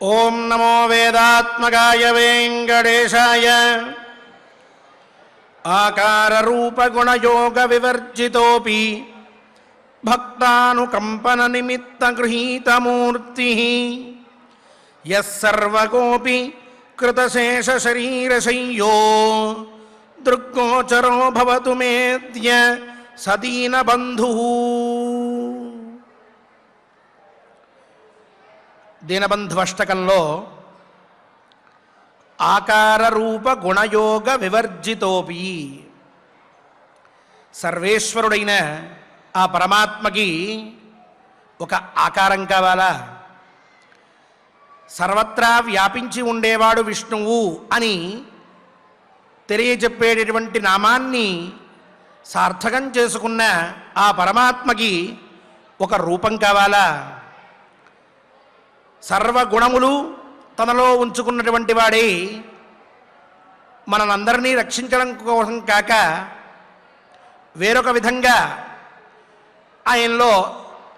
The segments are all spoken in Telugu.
ఓం నమో వేదాత్మకాయ వెంకటేశాయ. ఆకార రూప గుణయోగ వివర్జితోపి భక్తానుకంపన నిమిత్త గృహీతమూర్తి యస్సర్వకోపి కృతశేష శరీరశయ్యో దృగ్గోచరో భవతు మేద్య సదీన బంధు. దీనబంధువష్టకంలో ఆకార రూప గుణయోగ వివర్జితోపి, సర్వేశ్వరుడైన ఆ పరమాత్మకి ఒక ఆకారం కావాలా? సర్వత్రా వ్యాపించి ఉండేవాడు విష్ణువు అని తెలియజెప్పేటటువంటి నామాన్ని సార్థకం చేసుకున్న ఆ పరమాత్మకి ఒక రూపం కావాలా? సర్వగుణములు తనలో ఉంచుకున్నటువంటి వాడే మనందరినీ రక్షించడం కోసం కాక వేరొక విధంగా ఆయనలో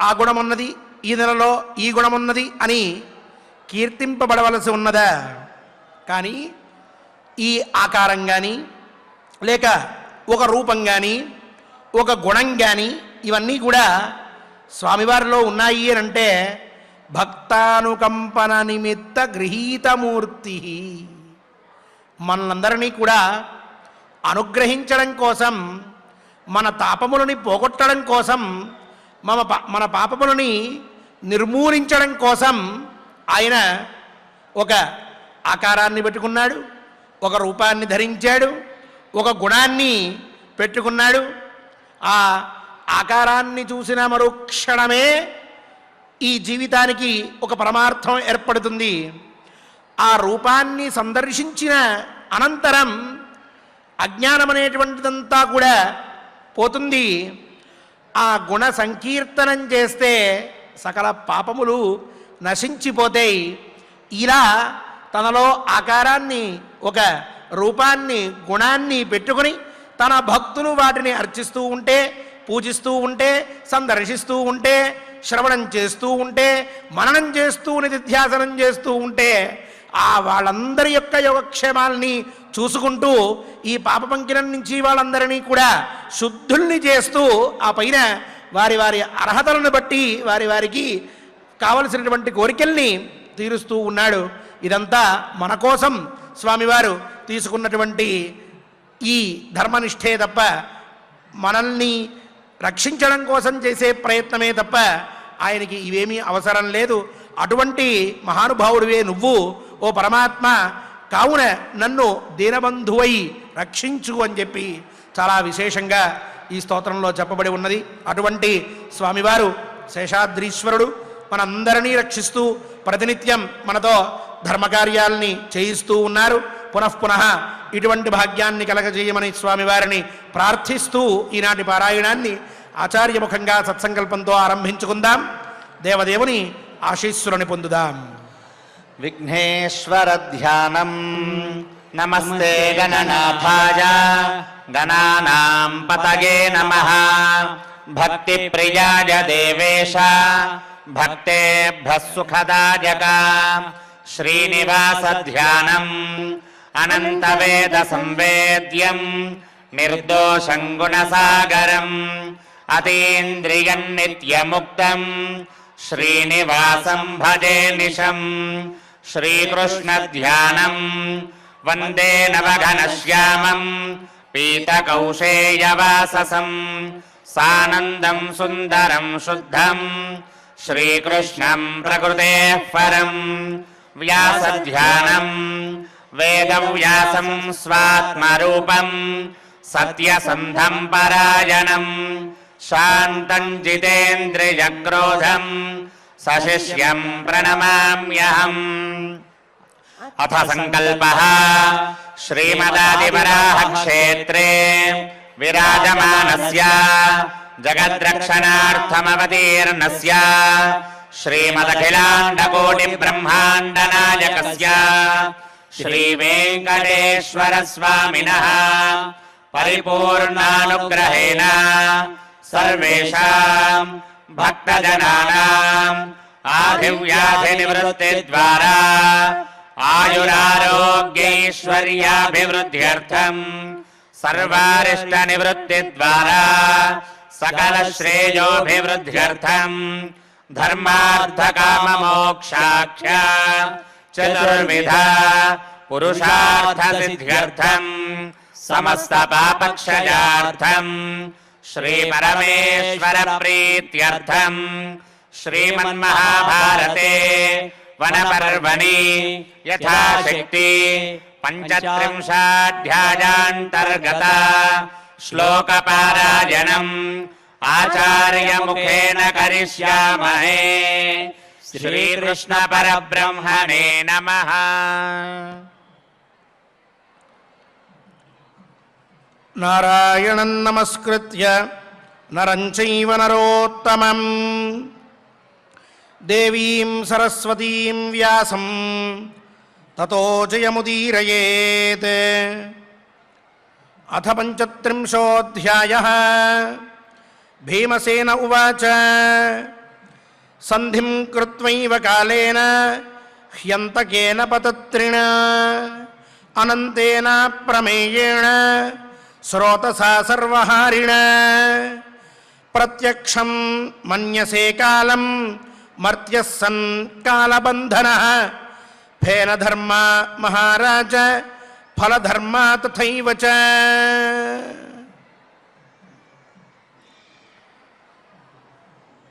ఆ గుణమున్నది, ఈ నెలలో ఈ గుణమున్నది అని కీర్తింపబడవలసి ఉన్నదా? కానీ ఈ ఆకారం కానీ లేక ఒక రూపం కానీ ఒక గుణం కానీ ఇవన్నీ కూడా స్వామివారిలో ఉన్నాయి అని అంటే భక్తానుకంపన నిమిత్త గృహీతమూర్తి, మనందరినీ కూడా అనుగ్రహించడం కోసం, మన తాపములని పోగొట్టడం కోసం, మన పాపములని నిర్మూలించడం కోసం ఆయన ఒక ఆకారాన్ని పెట్టుకున్నాడు, ఒక రూపాన్ని ధరించాడు, ఒక గుణాన్ని పెట్టుకున్నాడు. ఆ ఆకారాన్ని చూసిన మరుక్షణమే ఈ జీవితానికి ఒక పరమార్థం ఏర్పడుతుంది. ఆ రూపాన్ని సందర్శించిన అనంతరం అజ్ఞానం అనేటువంటిదంతా కూడా పోతుంది. ఆ గుణ సంకీర్తనం చేస్తే సకల పాపములు నశించిపోతాయి. ఇలా తనలో ఆకారాన్ని, ఒక రూపాన్ని, గుణాన్ని పెట్టుకుని తన భక్తులు వాటిని అర్చిస్తూ ఉంటే, పూజిస్తూ ఉంటే, సందర్శిస్తూ ఉంటే, శ్రవణం చేస్తూ ఉంటే, మననం చేస్తూ నిధిధ్యాసనం చేస్తూ ఉంటే ఆ వాళ్ళందరి యొక్క యోగక్షేమాల్ని చూసుకుంటూ ఈ పాపపంకిలం నుంచి వాళ్ళందరినీ కూడా శుద్ధుల్ని చేస్తూ ఆ పైన వారి వారి అర్హతలను బట్టి వారికి కావలసినటువంటి కోరికల్ని తీరుస్తూ ఉన్నాడు. ఇదంతా మన కోసం స్వామివారు తీసుకున్నటువంటి ఈ ధర్మనిష్ఠే తప్ప, మనల్ని రక్షించడం కోసం చేసే ప్రయత్నమే తప్ప ఆయనకి ఇవేమీ అవసరం లేదు. అటువంటి మహానుభావుడివే నువ్వు ఓ పరమాత్మ, కావున నన్ను దీనబంధువై రక్షించు అని చెప్పి చాలా విశేషంగా ఈ స్తోత్రంలో చెప్పబడి ఉన్నది. అటువంటి స్వామివారు శేషాద్రీశ్వరుడు మనందరినీ రక్షిస్తూ ప్రతినిత్యం మనతో ధర్మకార్యాల్ని చేయిస్తూ ఉన్నారు. పునఃపునః ఇటువంటి భాగ్యాన్ని కలగజేయమని స్వామివారిని ప్రార్థిస్తూ ఈనాటి పారాయణాన్ని ఆచార్యముఖంగా సత్సంకల్పంతో ఆరంభించుకుందాం. దేవదేవుని ఆశీస్సులని పొందుదాం. విఘ్నేశ్వర ధ్యానం. నమస్తే గణనాథాయ గణానాం పతగే నమః. భక్తి ప్రియాయ దేవేశ భక్తేభ్యః సుఖదాయక. శ్రీనివాస ధ్యానం అనంత వేద సంవేద్యం నిర్దోషం గుణసాగరం అతీంద్రియం నిత్యముక్తం శ్రీనివాసం భజే నిశం. శ్రీకృష్ణ ధ్యానం వందే నవఘనశ్యామం పీతకౌశేయవాససం సానందం సుందరం శుద్ధం శ్రీకృష్ణం ప్రకృతేః పరం. వ్యాసధ్యానం వేదవ్యాసం స్వాత్మరూపం సత్యసంధం పరాయణం శాంతం జితేంద్రియక్రోధం సశిష్యం ప్రణమామ్యహం. అథ సంకల్పః శ్రీమదాదివరాహక్షేత్రే విరాజమానస్య జగద్రక్షణార్థమవతీర్ణస్య శ్రీమదఖిలాండకోటి బ్రహ్మాండనాయకస్య శ్రీవేంకటేశ్వర స్వామినః పరిపూర్ణానుగ్రహేణ సర్వేషాం భక్తజనానాం ఆదర सर्वाभिव्याधिनिवृत्तिद्वारा आयुरारोग्यैश्वर्याभिवृद्ध्यर्थम् सर्वारिष्टनिवृत्तिद्वारा सकलश्रेयोभिवृद्ध्यर्थम् धर्मार्थकाममोक्षाख्य चतुर्विधा पुरुषार्थसिद्ध्यर्थम् समस्तपापक्षयार्थम् श्रीपरमेश्वरप्रीत्यर्थम् श्रीमन्महाभारते वनपर्वणि यथाशक्ति पञ्चत्रिंशाध्यायान्तर्गता श्लोकपारायणम् आचार्यमुखेन करिष्यामहे। श्रीकृष्णपरब्रह्मणे नमः। नारायणं नमस्कृत्य नरं चैव नरोत्तमं देवीं सरस्वतीं व्यासं ततो जयमुदीरयेत्। अथ पञ्चत्रिंशोऽध्यायः। भीमसेन उवाच सन्धिं कृत्वैव कालेन ह्यन्तकेन पतत्रिण अनन्तेन प्रमेयेण स्रोतसा सर्वहारिण प्रत्यक्षं मन्यसे कालं मर्त्यः सन् कालबन्धनः फेन धर्म महाराज फलधर्म तथैव च।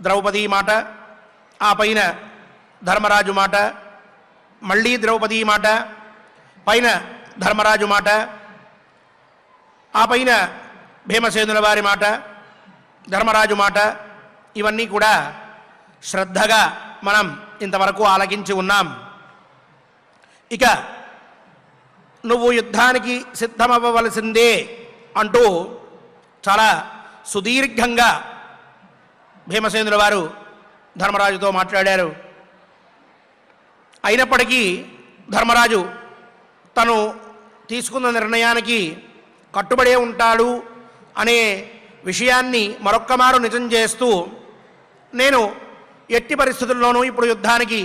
ద్రౌపదీ మాట, ఆ పైన ధర్మరాజు మాట, మళ్ళీ ద్రౌపదీ మాట, పైన ధర్మరాజు మాట, ఆ పైన భీమసేనుల వారి మాట, ధర్మరాజు మాట, ఇవన్నీ కూడా శ్రద్ధగా మనం ఇంతవరకు ఆలకించి ఉన్నాం. ఇక నువ్వు యుద్ధానికి సిద్ధమవ్వవలసిందే అంటూ చాలా సుదీర్ఘంగా భీమసేనుల వారు ధర్మరాజుతో మాట్లాడారు. అయినప్పటికీ ధర్మరాజు తను తీసుకున్న నిర్ణయానికి కట్టుబడే ఉంటాడు అనే విషయాన్ని మరొక్కమారు నిజం చేస్తూ, నేను ఎట్టి పరిస్థితుల్లోనూ ఇప్పుడు యుద్ధానికి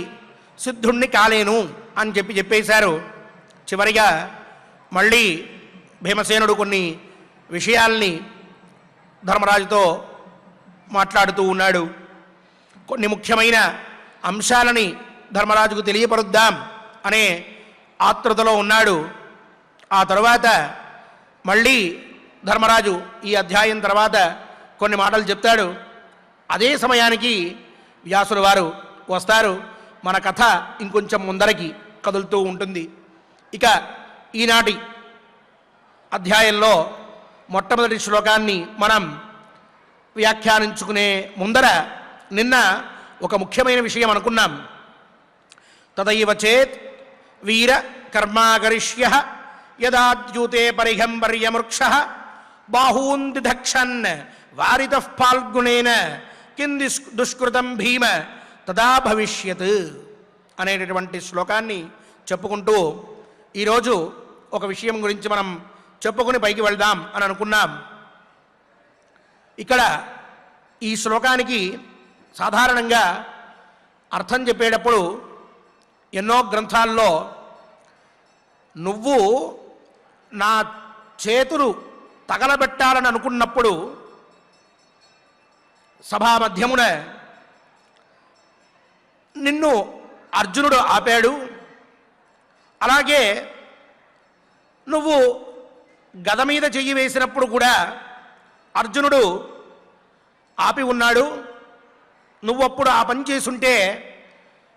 సిద్ధుణ్ణి కాలేను అని చెప్పేశారు. చివరిగా మళ్ళీ భీమసేనుడు కొన్ని విషయాల్ని ధర్మరాజుతో మాట్లాడుతూ ఉన్నాడు. కొన్ని ముఖ్యమైన అంశాలని ధర్మరాజుకు తెలియపరుద్దాం అనే ఆతృతలో ఉన్నాడు. ఆ తరువాత మళ్ళీ ధర్మరాజు ఈ అధ్యాయం తర్వాత కొన్ని మాటలు చెప్తాడు. అదే సమయానికి వ్యాసుల వారు వస్తారు. మన కథ ఇంకొంచెం ముందరకి కదులుతూ ఉంటుంది. ఇక ఈనాటి అధ్యాయంలో మొట్టమొదటి శ్లోకాన్ని మనం వ్యాఖ్యానించుకునే ముందర నిన్న ఒక ముఖ్యమైన విషయం అనుకున్నాం. తదైవ చేత్ వీర కర్మాకరిష్య యదాద్యూతే పరిహంబర్యమృక్ష బాహూన్ దిధక్షన్ వారితః ఫాల్గుణేన కింది దుష్కృతం భీమ తదా భవిష్యత్ అనేటటువంటి శ్లోకాన్ని చెప్పుకుంటూ ఈరోజు ఒక విషయం గురించి మనం చెప్పుకుని పైకి వెళ్దాం అని అనుకున్నాం. ఇక్కడ ఈ శ్లోకానికి సాధారణంగా అర్థం చెప్పేటప్పుడు ఎన్నో గ్రంథాల్లో నువ్వు నా చేతులు తగలబెట్టాలని అనుకున్నప్పుడు సభా మధ్యమున నిన్ను అర్జునుడు ఆపాడు, అలాగే నువ్వు గద మీద చెయ్యి వేసినప్పుడు కూడా అర్జునుడు ఆపి ఉన్నాడు. నువ్వప్పుడు ఆ పని చేసుంటే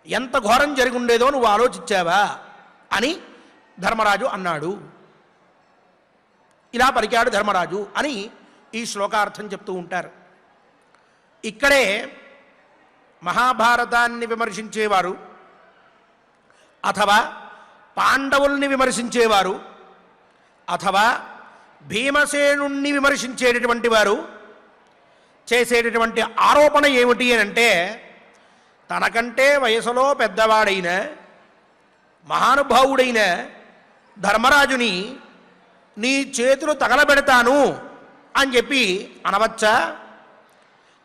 ఎంత ఘోరం జరిగి ఉండేదో నువ్వు ఆలోచించావా అని ధర్మరాజు అన్నాడు. ఇలా పలికాడు ధర్మరాజు అని ఈ శ్లోకార్థం చెప్తూ ఉంటారు. ఇక్కడే మహాభారతాన్ని విమర్శించేవారు అథవా పాండవుల్ని విమర్శించేవారు అథవా భీమసేనుణ్ణి విమర్శించేటటువంటి వారు చేసేటటువంటి ఆరోపణ ఏమిటి అని అంటే, తనకంటే వయసులో పెద్దవాడైన మహానుభావుడైన ధర్మరాజుని నీ చేతులు తగలబెడతాను అని చెప్పి అనవచ్చా?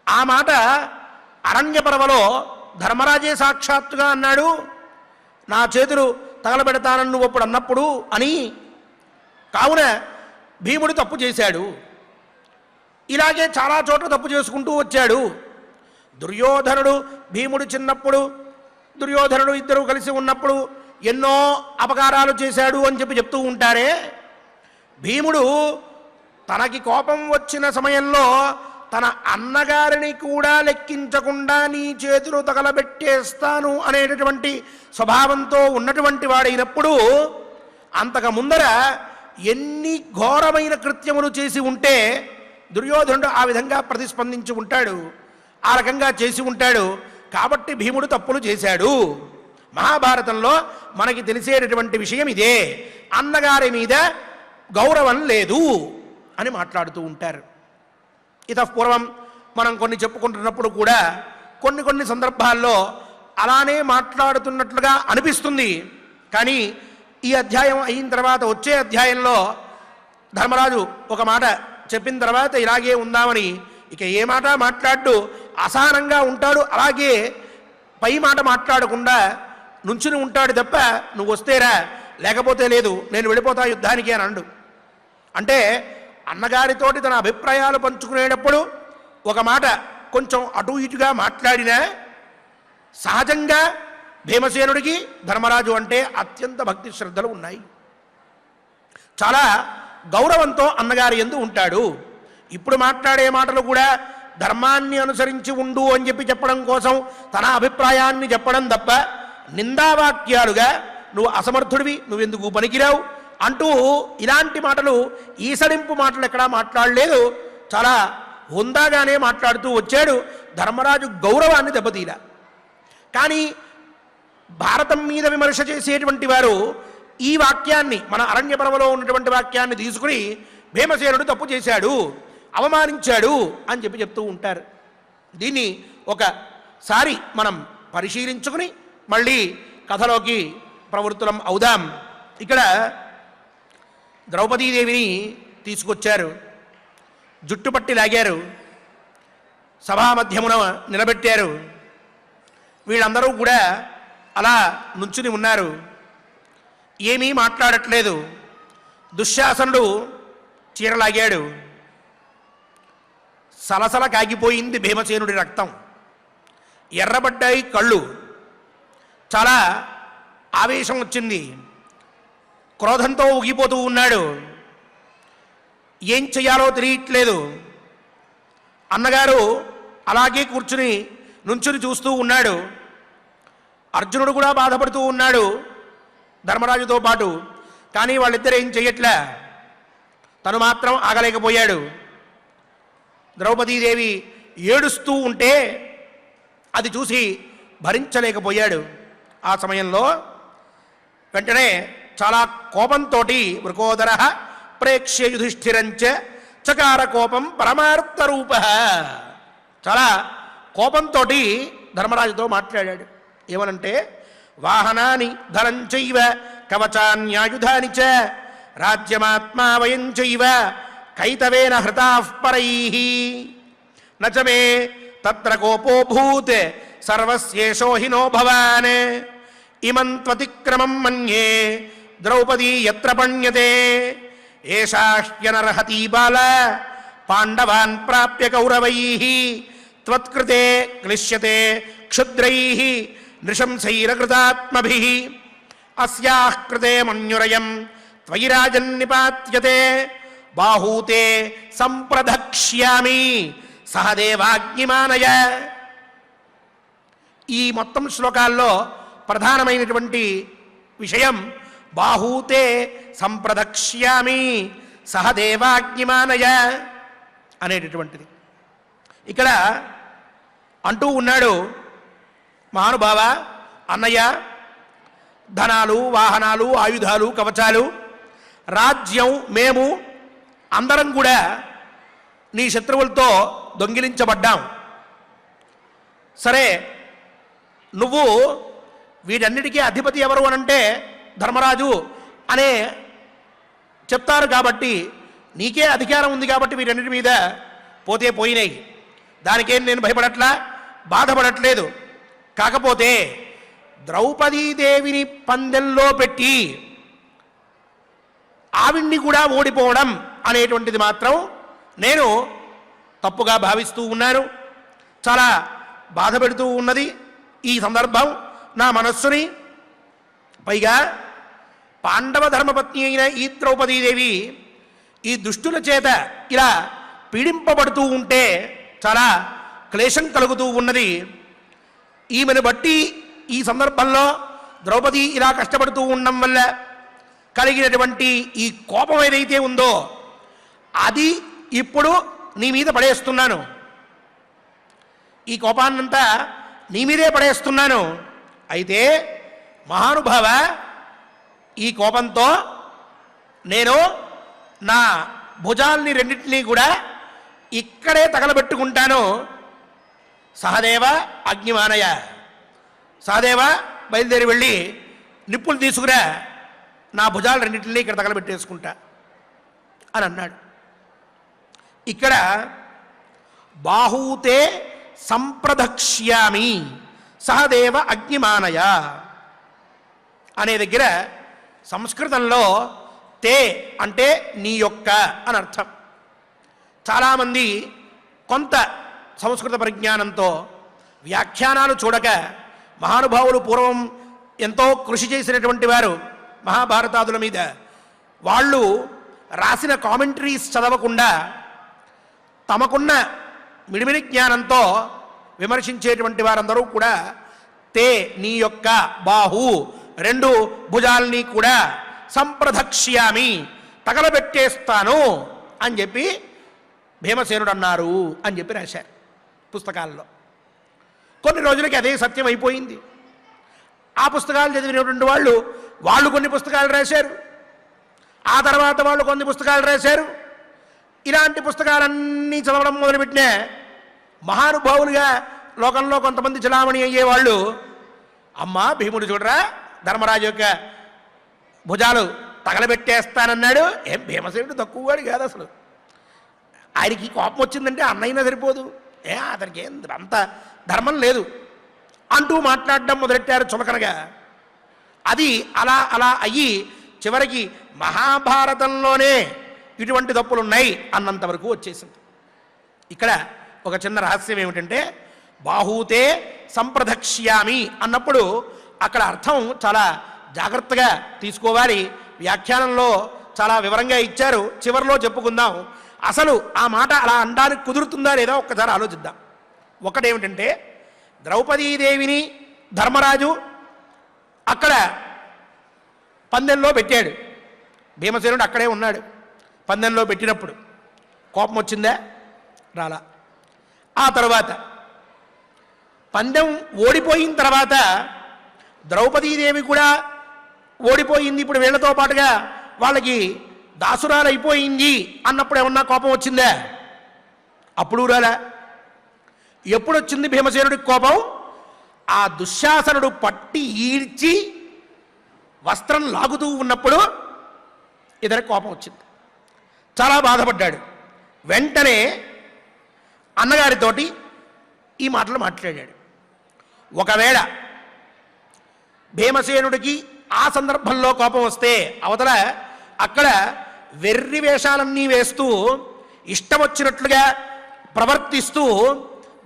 ఆ మాట అరణ్యపర్వలో ధర్మరాజే సాక్షాత్తుగా అన్నాడు, నా చేతులు తగలబెడతానని నువ్వు అప్పుడు అన్నప్పుడు అని. కావున భీముడు తప్పు చేశాడు. ఇలాగే చాలా చోట్ల తప్పు చేసుకుంటూ వచ్చాడు. దుర్యోధనుడు భీముడు చిన్నప్పుడు, దుర్యోధనుడు ఇద్దరు కలిసి ఉన్నప్పుడు ఎన్నో అపకారాలు చేశాడు అని చెప్తూ ఉంటారే. భీముడు తనకి కోపం వచ్చిన సమయంలో తన అన్నగారిని కూడా లెక్కించకుండా నీ చేతులు తగలబెట్టేస్తాను అనేటటువంటి స్వభావంతో ఉన్నటువంటి వాడైనప్పుడు, అంతకు ముందర ఎన్ని ఘోరమైన కృత్యములు చేసి ఉంటే దుర్యోధనుడు ఆ విధంగా ప్రతిస్పందించి ఉంటాడు, ఆ రకంగా చేసి ఉంటాడు. కాబట్టి భీముడు తప్పులు చేశాడు. మహాభారతంలో మనకి తెలిసేటటువంటి విషయం ఇదే. అన్నగారి మీద గౌరవం లేదు అని మాట్లాడుతూ ఉంటారు. ఇతఃపూర్వం మనం కొన్ని చెప్పుకుంటున్నప్పుడు కూడా కొన్ని సందర్భాల్లో అలానే మాట్లాడుతున్నట్లుగా అనిపిస్తుంది. కానీ ఈ అధ్యాయం అయిన తర్వాత వచ్చే అధ్యాయంలో ధర్మరాజు ఒక మాట చెప్పిన తర్వాత ఇలాగే ఉందామని ఇక ఏ మాట మాట్లాడు, అసహనంగా ఉంటాడు. అలాగే పై మాట మాట్లాడకుండా నుంచుని ఉంటాడు తప్ప నువ్వు వస్తేరా లేకపోతే లేదు, నేను వెళ్ళిపోతా యుద్ధానికి అని అండు. అంటే అన్నగారితోటి తన అభిప్రాయాలు పంచుకునేటప్పుడు ఒక మాట కొంచెం అటు ఇటుగా మాట్లాడినా సహజంగా భీమసేనుడికి ధర్మరాజు అంటే అత్యంత భక్తి శ్రద్ధలు ఉన్నాయి. చాలా గౌరవంతో అన్నగారి యందు ఉంటాడు. ఇప్పుడు మాట్లాడే మాటలు కూడా ధర్మాన్ని అనుసరించి ఉండు అని చెప్పడం కోసం తన అభిప్రాయాన్ని చెప్పడం తప్ప నిందావాక్యాలుగా నువ్వు అసమర్థుడివి, నువ్వెందుకు పనికిరావు అంటూ ఇలాంటి మాటలు, ఈసడింపు మాటలు ఎక్కడా మాట్లాడలేదు. చాలా హుందాగానే మాట్లాడుతూ వచ్చాడు. ధర్మరాజు గౌరవాన్ని దెబ్బతీలా. కానీ భారతం మీద విమర్శ చేసేటువంటి వారు ఈ వాక్యాన్ని, మన అరణ్య పర్వలో ఉన్నటువంటి వాక్యాన్ని తీసుకుని భీమసేనుడు తప్పు చేశాడు, అవమానించాడు అని చెప్తూ ఉంటారు. దీన్ని ఒకసారి మనం పరిశీలించుకుని మళ్ళీ కథలోకి ప్రవృత్తులం అవుదాం. ఇక్కడ ద్రౌపదీదేవిని తీసుకొచ్చారు, జుట్టుపట్టి లాగారు, సభామధ్యమున నిలబెట్టారు. వీళ్ళందరూ కూడా అలా నుంచుని ఉన్నారు, ఏమీ మాట్లాడట్లేదు. దుశ్శాసనుడు చీరలాగాడు. సలసల కాగిపోయింది భీమసేనుడి రక్తం, ఎర్రబడ్డాయి కళ్ళు, చాలా ఆవేశం వచ్చింది, క్రోధంతో ఊగిపోతూ ఉన్నాడు. ఏం చెయ్యాలో తెలియట్లేదు. అన్నగారు అలాగే నుంచుని చూస్తూ ఉన్నాడు. అర్జునుడు కూడా బాధపడుతూ ఉన్నాడు ధర్మరాజుతో పాటు. కానీ వాళ్ళిద్దరు ఏం చెయ్యట్లే, తను మాత్రం ఆగలేకపోయాడు. ద్రౌపదీదేవి ఏడుస్తూ ఉంటే అది చూసి భరించలేకపోయాడు. ఆ సమయంలో వెంటనే చాలా కోపంతో వృకోదర ప్రేక్ష్య యుధిష్ఠిరంచ చకార కోపం పరమార్థ రూప, చాలా కోపంతో ధర్మరాజుతో మాట్లాడాడు. ఏమనంటే, వాహనాని ధనంచైవ కవచాన్యాయుధాని చ రాజ్యమాత్మా వయం చైవ కైతవేన హృతాః పరైః నచ మే తత్ర కోపో భూత్ సర్వస్యేషో హినో భవాన్ ఇమం త్వతిక్రమం మన్యే ద్రౌపదీ యత్ర పణ్యతే ఏషా హ్యనర్హతీ బాల పాండవాన్ ప్రాప్య కౌరవైః త్వత్కృతే క్లిశ్యతే క్షుద్రైః నృశంసైరకృతాత్మభిః అస్యాః కృతే మన్యురయం త్వయి రాజన్నిపాత్యతే బాహూతే సంప్రదక్ష్యామి సహదేవాగ్నిమానయ. ఈ మొత్తం శ్లోకాల్లో ప్రధానమైనటువంటి విషయం బాహూతే సంప్రదక్ష్యామి సహదేవాగ్నిమానయ అనేటటువంటిది. ఇక్కడ అంటూ ఉన్నాడు, మహానుభావ, అన్నయ్య, ధనాలు, వాహనాలు, ఆయుధాలు, కవచాలు, రాజ్యం, మేము అందరం కూడా నీ శత్రువులతో దొంగిలించబడ్డాం. సరే, నువ్వు వీటన్నిటికీ అధిపతి ఎవరు అనంటే ధర్మరాజు అనే చెప్తారు. కాబట్టి నీకే అధికారం ఉంది కాబట్టి వీటన్నిటి మీద పోతే పోయినాయి, దానికేం నేను భయపడట్లా, బాధపడట్లేదు. కాకపోతే ద్రౌపదీదేవిని పందెంలో పెట్టి ఆవిడ్ని కూడా ఓడిపోవడం అనేటువంటిది మాత్రం నేను తప్పుగా భావిస్తూ ఉన్నాను. చాలా బాధ పెడుతూ ఉన్నది ఈ సందర్భం నా మనస్సుని. పైగా పాండవ ధర్మపత్ని అయిన ఈ ద్రౌపదీదేవి ఈ దుష్టుల చేత ఇలా పీడింపబడుతూ ఉంటే చాలా క్లేశం కలుగుతూ ఉన్నది. ఈమెను బట్టి ఈ సందర్భంలో ద్రౌపది ఇలా కష్టపడుతూ ఉండడం వల్ల కలిగినటువంటి ఈ కోపం ఏదైతే ఉందో అది ఇప్పుడు నీ మీద పడేస్తున్నాను. ఈ కోపాన్నంతా నీ మీదే పడేస్తున్నాను. అయితే మహానుభావ, ఈ కోపంతో నేను నా భుజాల్ని రెండింటినీ కూడా ఇక్కడే తగలబెట్టుకుంటాను. సహదేవ అగ్నిమానయ, సహదేవ బయలుదేరి వెళ్ళి నిప్పులు తీసుకురా, నా భుజాలు రెండింటినీ ఇక్కడ తగలబెట్టేసుకుంటా అని అన్నాడు. ఇక్కడ బాహూతే సంప్రదక్ష్యామి సహదేవ అగ్నిమానయ అనే దగ్గర సంస్కృతంలో తే అంటే నీ యొక్క అని అర్థం. చాలామంది కొంత సంస్కృత పరిజ్ఞానంతో వ్యాఖ్యానాలు చూడక మహానుభావులు పూర్వం ఎంతో కృషి చేసినటువంటి వారు మహాభారతాదుల మీద వాళ్ళు రాసిన కామెంటరీస్ చదవకుండా తమకున్న మిడిమిడి జ్ఞానంతో విమర్శించేటువంటి వారందరూ కూడా తే నీ యొక్క బాహు రెండు భుజాల్ని కూడా సంప్రదక్ష్యామి తగలబెట్టేస్తాను అని చెప్పి భీమసేనుడు అన్నారు అని చెప్పి రాశారు పుస్తకాల్లో. కొన్ని రోజులకి అదే సత్యం అయిపోయింది. ఆ పుస్తకాలు చదివినటువంటి వాళ్ళు కొన్ని పుస్తకాలు రాశారు, ఆ తర్వాత వాళ్ళు కొన్ని పుస్తకాలు రాశారు. ఇలాంటి పుస్తకాలన్నీ చదవడం మొదలుపెట్టిన మహానుభావులుగా లోకంలో కొంతమంది చలామణి అయ్యేవాళ్ళు, అమ్మా భీముడు చూడరా ధర్మరాజు యొక్క భుజాలు తగలబెట్టేస్తానన్నాడు. ఏం భీమసేనుడు తక్కువవాడు కాదు అసలు, ఆయనకి కోపం వచ్చిందంటే అన్నైనా సరిపోదు, అతనికి ఏం అంత ధర్మం లేదు అంటూ మాట్లాడడం మొదలెట్టారు చులకనగా. అది అలా అలా అయ్యి చివరికి మహాభారతంలోనే ఇటువంటి తప్పులున్నాయి అన్నంతవరకు వచ్చేసింది. ఇక్కడ ఒక చిన్న రహస్యం ఏమిటంటే బాహూతే సంప్రదక్ష్యామి అన్నప్పుడు అక్కడ అర్థం చాలా జాగ్రత్తగా తీసుకోవాలి. వ్యాఖ్యానంలో చాలా వివరంగా ఇచ్చారు, చివరిలో చెప్పుకుందాం. అసలు ఆ మాట అలా అనడానికి కుదురుతుందా లేదా ఒక్కసారి ఆలోచిద్దాం. ఒకటేమిటంటే ద్రౌపదీదేవిని ధర్మరాజు అక్కడ పందెంలో పెట్టాడు, భీమసేనుడు అక్కడే ఉన్నాడు. పందెంలో పెట్టినప్పుడు కోపం వచ్చిందా? రాలా. ఆ తర్వాత పందెం ఓడిపోయిన తర్వాత ద్రౌపదీదేవి కూడా ఓడిపోయింది, ఇప్పుడు వీళ్లతో పాటుగా వాళ్ళకి దాసురాలు అయిపోయింది అన్నప్పుడు ఏమన్నా కోపం వచ్చిందా? అప్పుడు రాలా. ఎప్పుడు వచ్చింది భీమసేనుడికి కోపం? ఆ దుశ్శాసనుడు పట్టి ఈడ్చి వస్త్రం లాగుతూ ఉన్నప్పుడు ఇతనికి కోపం వచ్చింది, చాలా బాధపడ్డాడు. వెంటనే అన్నగారితోటి ఈ మాటలు మాట్లాడాడు. ఒకవేళ భీమసేనుడికి ఆ సందర్భంలో కోపం వస్తే అవతల అక్కడ వెర్రి వేషాలన్నీ వేస్తూ ఇష్టం వచ్చినట్లుగా ప్రవర్తిస్తూ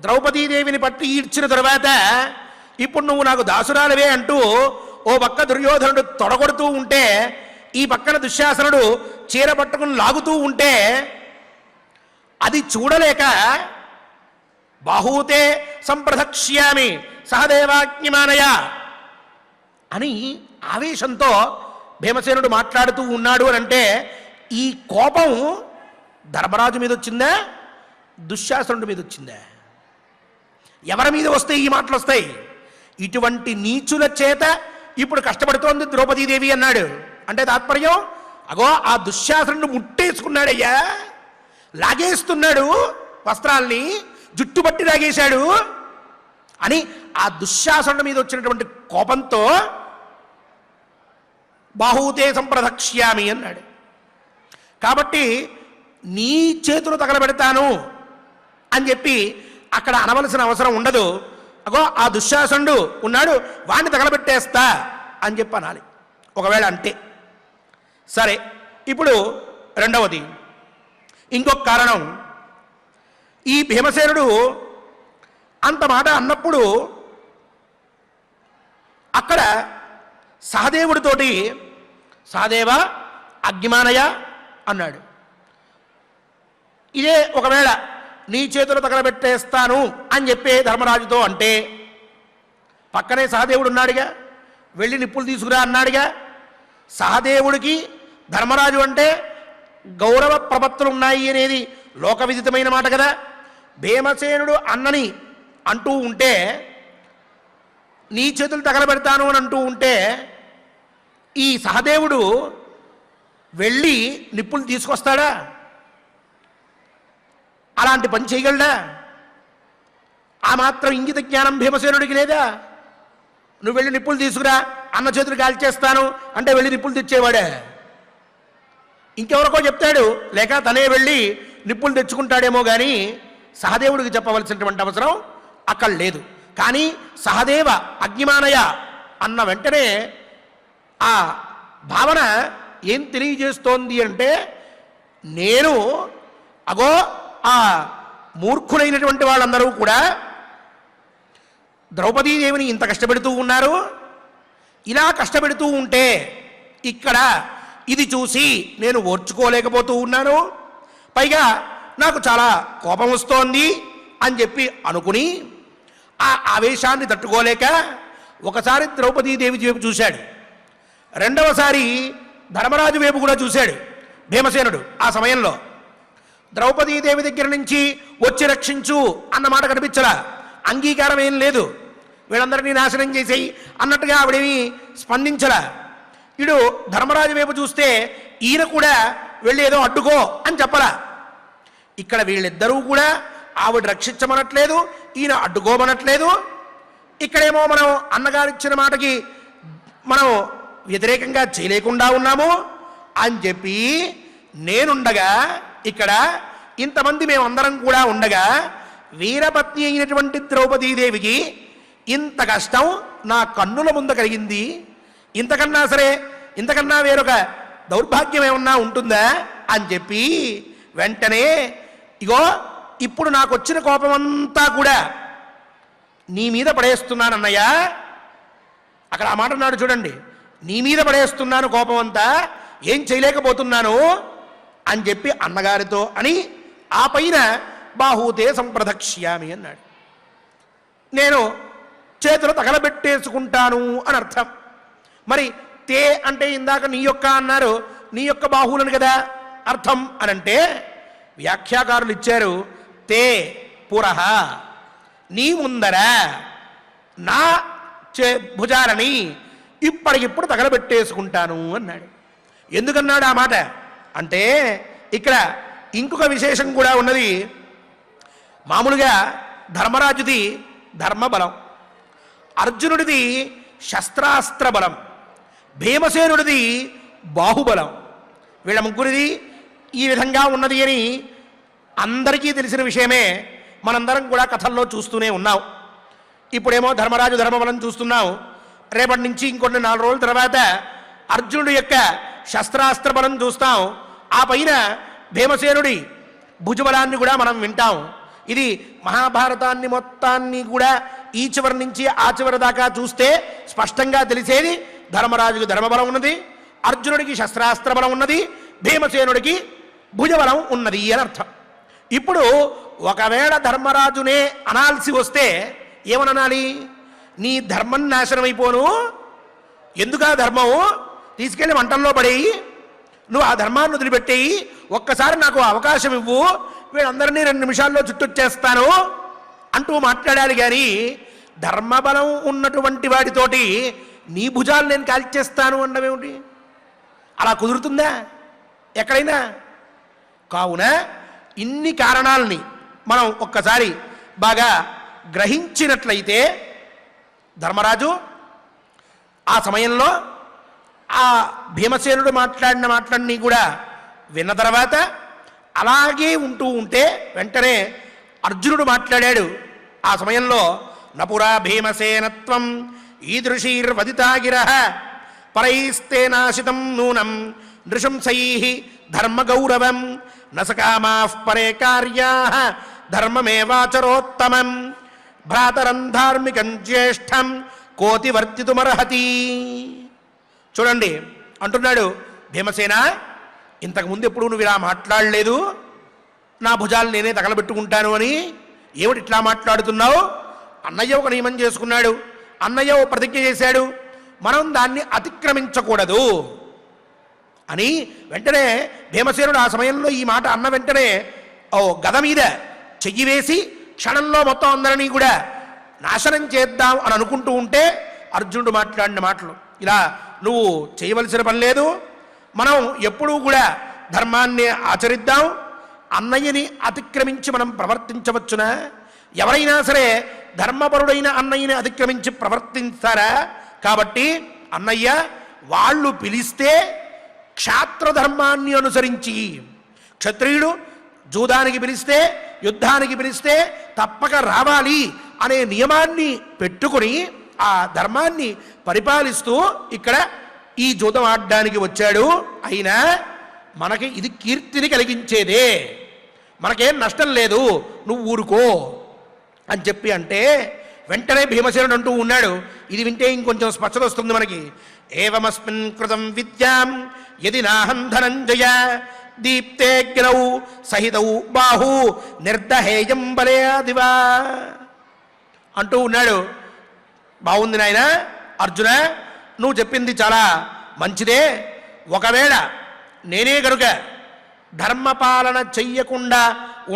ద్రౌపదీదేవిని పట్టి ఈడ్చిన తరువాత ఇప్పుడు నువ్వు నాకు దాసురాలవే అంటూ ఓ పక్క దుర్యోధనుడు తొడగొడుతూ ఉంటే ఈ పక్కన దుశ్శాసనుడు చీర పట్టుకుని లాగుతూ ఉంటే అది చూడలేక బాహూతే సంప్రదక్ష్యామి సహదేవాగ్నిమానయ అని ఆవేశంతో భీమసేనుడు మాట్లాడుతూ ఉన్నాడు అని అంటే ఈ కోపం ధర్మరాజు మీద వచ్చిందా, దుశ్శాసనుడి మీద వచ్చిందా? ఎవరి మీద వస్తే ఈ మాటలు వస్తాయి? ఇటువంటి నీచుల చేత ఇప్పుడు కష్టపడుతోంది ద్రౌపదీదేవి అన్నాడు అంటే తాత్పర్యం అగో ఆ దుశ్శాసనుడు ముట్టేసుకున్నాడయ్యా, లాగేస్తున్నాడు వస్త్రాల్ని, జుట్టు పట్టి లాగేశాడు అని ఆ దుశ్శాసనుడి మీద వచ్చినటువంటి కోపంతో బాహూతే సంప్రదక్ష్యామి అన్నాడు. కాబట్టి నీ చేతులు తగలబెడతాను అని చెప్పి అక్కడ అనవలసిన అవసరం ఉండదు. అగో ఆ దుశ్శాసనుడు ఉన్నాడు, వాడిని తగలబెట్టేస్తా అని చెప్పి అనాలి ఒకవేళ అంటే. సరే, ఇప్పుడు రెండవది ఇంకొక కారణం. ఈ భీమసేనుడు అంత మాట అన్నప్పుడు అక్కడ సహదేవుడితోటి సహదేవ అగ్నిమానయ అన్నాడు. ఇదే ఒకవేళ నీ చేతులు తగలబెట్టేస్తాను అని చెప్పే ధర్మరాజుతో అంటే, పక్కనే సహదేవుడు ఉన్నాడుగా, వెళ్ళి నిప్పులు తీసుకురా అన్నాడుగా. సహదేవుడికి ధర్మరాజు అంటే గౌరవ ప్రపత్తులు ఉన్నాయి అనేది లోక విదితమైన మాట కదా. భీమసేనుడు అన్నని అంటూ ఉంటే, నీ చేతులు తగలబెడతాను అని అంటూ ఉంటే, ఈ సహదేవుడు వెళ్ళి నిప్పులు తీసుకొస్తాడా? అలాంటి పని చేయగలడా? ఆ మాత్రం ఇంగిత జ్ఞానం భీమసేనుడికి లేదా? నువ్వు వెళ్ళి నిప్పులు తీసుకురా, అన్న చేతులు కాల్చేస్తాను అంటే వెళ్ళి నిప్పులు తెచ్చేవాడే? ఇంకెవరికో చెప్తాడు, లేక తనే వెళ్ళి నిప్పులు తెచ్చుకుంటాడేమో కానీ సహదేవుడికి చెప్పవలసినటువంటి అవసరం అక్కడ లేదు. కానీ సహదేవ అగ్నిమానయ అన్న వెంటనే ఆ భావన ఏం తెలియజేస్తోంది అంటే, నేను అగో ఆ మూర్ఖులైనటువంటి వాళ్ళందరూ కూడా ద్రౌపదీదేవిని ఇంత కష్టపెడుతూ ఉన్నారు. ఇలా కష్టపెడుతూ ఉంటే ఇక్కడ ఇది చూసి నేను ఓర్చుకోలేకపోతూ ఉన్నాను. పైగా నాకు చాలా కోపం వస్తోంది అని చెప్పి అనుకుని ఆ ఆవేశాన్ని తట్టుకోలేక ఒకసారి ద్రౌపదీదేవి వైపు చూశాడు, రెండవసారి ధర్మరాజు వైపు కూడా చూశాడు భీమసేనుడు. ఆ సమయంలో ద్రౌపదీదేవి దగ్గర నుంచి వచ్చి రక్షించు అన్న మాట కనిపించలా, అంగీకారం ఏం లేదు. వీళ్ళందరినీ నాశనం చేసేయి అన్నట్టుగా ఆవిడేమి స్పందించలా. ఇడు ధర్మరాజు వైపు చూస్తే ఈయన కూడా వెళ్ళి ఏదో అడ్డుకో అని చెప్పలా. ఇక్కడ వీళ్ళిద్దరూ కూడా ఆవిడ రక్షించమనట్లేదు, ఈయన అడ్డుకోమనట్లేదు. ఇక్కడేమో మనం అన్నగారిచ్చిన మాటకి మనం వ్యతిరేకంగా చేయలేకుండా ఉన్నాము అని చెప్పి నేనుండగా, ఇక్కడ ఇంతమంది మేమందరం కూడా ఉండగా వీరపత్ని అయినటువంటి ద్రౌపదీదేవికి ఇంత కష్టం నా కన్నుల ముందు కలిగింది. ఇంతకన్నా సరే, ఇంతకన్నా వేరొక దౌర్భాగ్యం ఏమన్నా ఉంటుందా అని చెప్పి వెంటనే ఇగో ఇప్పుడు నాకు వచ్చిన కోపమంతా కూడా నీ మీద పడేస్తున్నానన్నయ్య. అక్కడ ఆ మాట అన్నాడు చూడండి, నీ మీద పడేస్తున్నాను కోపం అంతా, ఏం చేయలేకపోతున్నాను అని చెప్పి అన్నగారితో అని ఆ పైన బాహూతే సంప్రదక్ష్యామి అన్నాడు. నేను చేతులు తగలబెట్టేసుకుంటాను అని అర్థం. మరి తే అంటే ఇందాక నీ యొక్క అన్నారు, నీ యొక్క బాహువులను కదా అర్థం అనంటే వ్యాఖ్యాకారులు ఇచ్చారు, తే పురః నీ ముందర నా భుజాలని ఇప్పటికిప్పుడు తగలబెట్టేసుకుంటాను అన్నాడు. ఎందుకన్నాడు ఆ మాట అంటే, ఇక్కడ ఇంకొక విశేషం కూడా ఉన్నది. మామూలుగా ధర్మరాజుది ధర్మబలం, అర్జునుడిది శస్త్రాస్త్ర బలం, భీమసేనుడిది బాహుబలం. వీళ్ళ ముగ్గురిది ఈ విధంగా ఉన్నది అని అందరికీ తెలిసిన విషయమే. మనందరం కూడా కథల్లో చూస్తూనే ఉన్నాం. ఇప్పుడేమో ధర్మరాజు ధర్మబలం చూస్తున్నాం. రేపటి నుంచి ఇంకొన్ని 4 రోజుల తర్వాత అర్జునుడి యొక్క శస్త్రాస్త్ర బలం చూస్తాం. ఆ పైన భీమసేనుడి భుజబలాన్ని కూడా మనం వింటాం. ఇది మహాభారతాన్ని మొత్తాన్ని కూడా ఈ చివరి నుంచి ఆ చివరి దాకా చూస్తే స్పష్టంగా తెలిసేది, ధర్మరాజుకి ధర్మబలం ఉన్నది, అర్జునుడికి శస్త్రాస్త్ర బలం ఉన్నది, భీమసేనుడికి భుజబలం ఉన్నది అని అర్థం. ఇప్పుడు ఒకవేళ ధర్మరాజునే అనాల్సి వస్తే ఏమనాలి? నీ ధర్మం నాశనమైపోను, ఎందుకా ధర్మం తీసుకెళ్ళి మంటల్లో పడేయి, నువ్వు ఆ ధర్మాన్ని వదిలిపెట్టేయి, ఒక్కసారి నాకు అవకాశం ఇవ్వు, వీళ్ళందరినీ 2 నిమిషాల్లో చుట్టొచ్చేస్తాను అంటూ మాట్లాడాలి. కానీ ధర్మబలం ఉన్నటువంటి వాడితోటి నీ భుజాలు నేను కాల్చేస్తాను అన్నవేమిటి? అలా కుదురుతుందా ఎక్కడైనా? కావున ఇన్ని కారణాలని మనం ఒక్కసారి బాగా గ్రహించినట్లయితే ధర్మరాజు ఆ సమయంలో ఆ భీమసేనుడు మాట్లాడిన మాటలన్నీ కూడా విన్న తర్వాత అలాగే ఉంటూ ఉంటే వెంటనే అర్జునుడు మాట్లాడాడు. ఆ సమయంలో నపురా భీమసేనత్వం ఈదృశీర్వదితాగిరః పరైస్తేనాశితం నూనం నృశంసైః ధర్మగౌరవం నసకామాః పరే కార్యాః ధర్మమేవాచరోత్తమం భ్రాతరం ధార్మికం జ్యేష్ఠం కోతివర్తితుమర్హతి. చూడండి అంటున్నాడు భీమసేన, ఇంతకుముందు ఎప్పుడు నువ్వు ఇలా మాట్లాడలేదు, నా భుజాలు నేనే తగలబెట్టుకుంటాను అని. ఏమిటి ఇట్లా మాట్లాడుతున్నావు? అన్నయ్య ఒక నియమం చేసుకున్నాడు, అన్నయ్య ఓ ప్రతిజ్ఞ చేశాడు, మనం దాన్ని అతిక్రమించకూడదు అని. వెంటనే భీమసేనుడు ఆ సమయంలో ఈ మాట అన్న వెంటనే ఓ గద మీద చెయ్యి వేసి క్షణంలో మొత్తం అందరినీ కూడా నాశనం చేద్దాం అని అనుకుంటూ ఉంటే అర్జునుడు మాట్లాడిన మాటలు ఇలా, నువ్వు చేయవలసిన పని లేదు, మనం ఎప్పుడూ కూడా ధర్మాన్ని ఆచరిద్దాం, అన్నయ్యని అతిక్రమించి మనం ప్రవర్తించవచ్చునా? ఎవరైనా సరే ధర్మపరుడైన అన్నయ్యని అతిక్రమించి ప్రవర్తిస్తారా? కాబట్టి అన్నయ్య, వాళ్ళు పిలిస్తే క్షాత్రధర్మాన్ని అనుసరించి, క్షత్రియుడు జూదానికి పిలిస్తే యుద్ధానికి పిలిస్తే తప్పక రావాలి అనే నియమాన్ని పెట్టుకుని ఆ ధర్మాన్ని పరిపాలిస్తూ ఇక్కడ ఈ జూదం ఆడడానికి వచ్చాడు. అయినా మనకి ఇది కీర్తిని కలిగించేదే, మనకేం నష్టం లేదు, నువ్వు ఊరుకో అని చెప్పి అంటే వెంటనే భీమసేనుడు అంటూ ఉన్నాడు. ఇది వింటే ఇంకొంచెం స్పష్టత వస్తుంది మనకి. ఏవమస్మిన్ కృతం విద్యాం యది నాహం ధనంజయ దీప్తేగ్నౌ సహితౌ బాహు నిర్దహేయం బలేదివా అంటూ ఉన్నాడు. బాగుంది నాయన అర్జున, నువ్వు చెప్పింది చాలా మంచిదే. ఒకవేళ నేనే కనుక ధర్మపాలన చెయ్యకుండా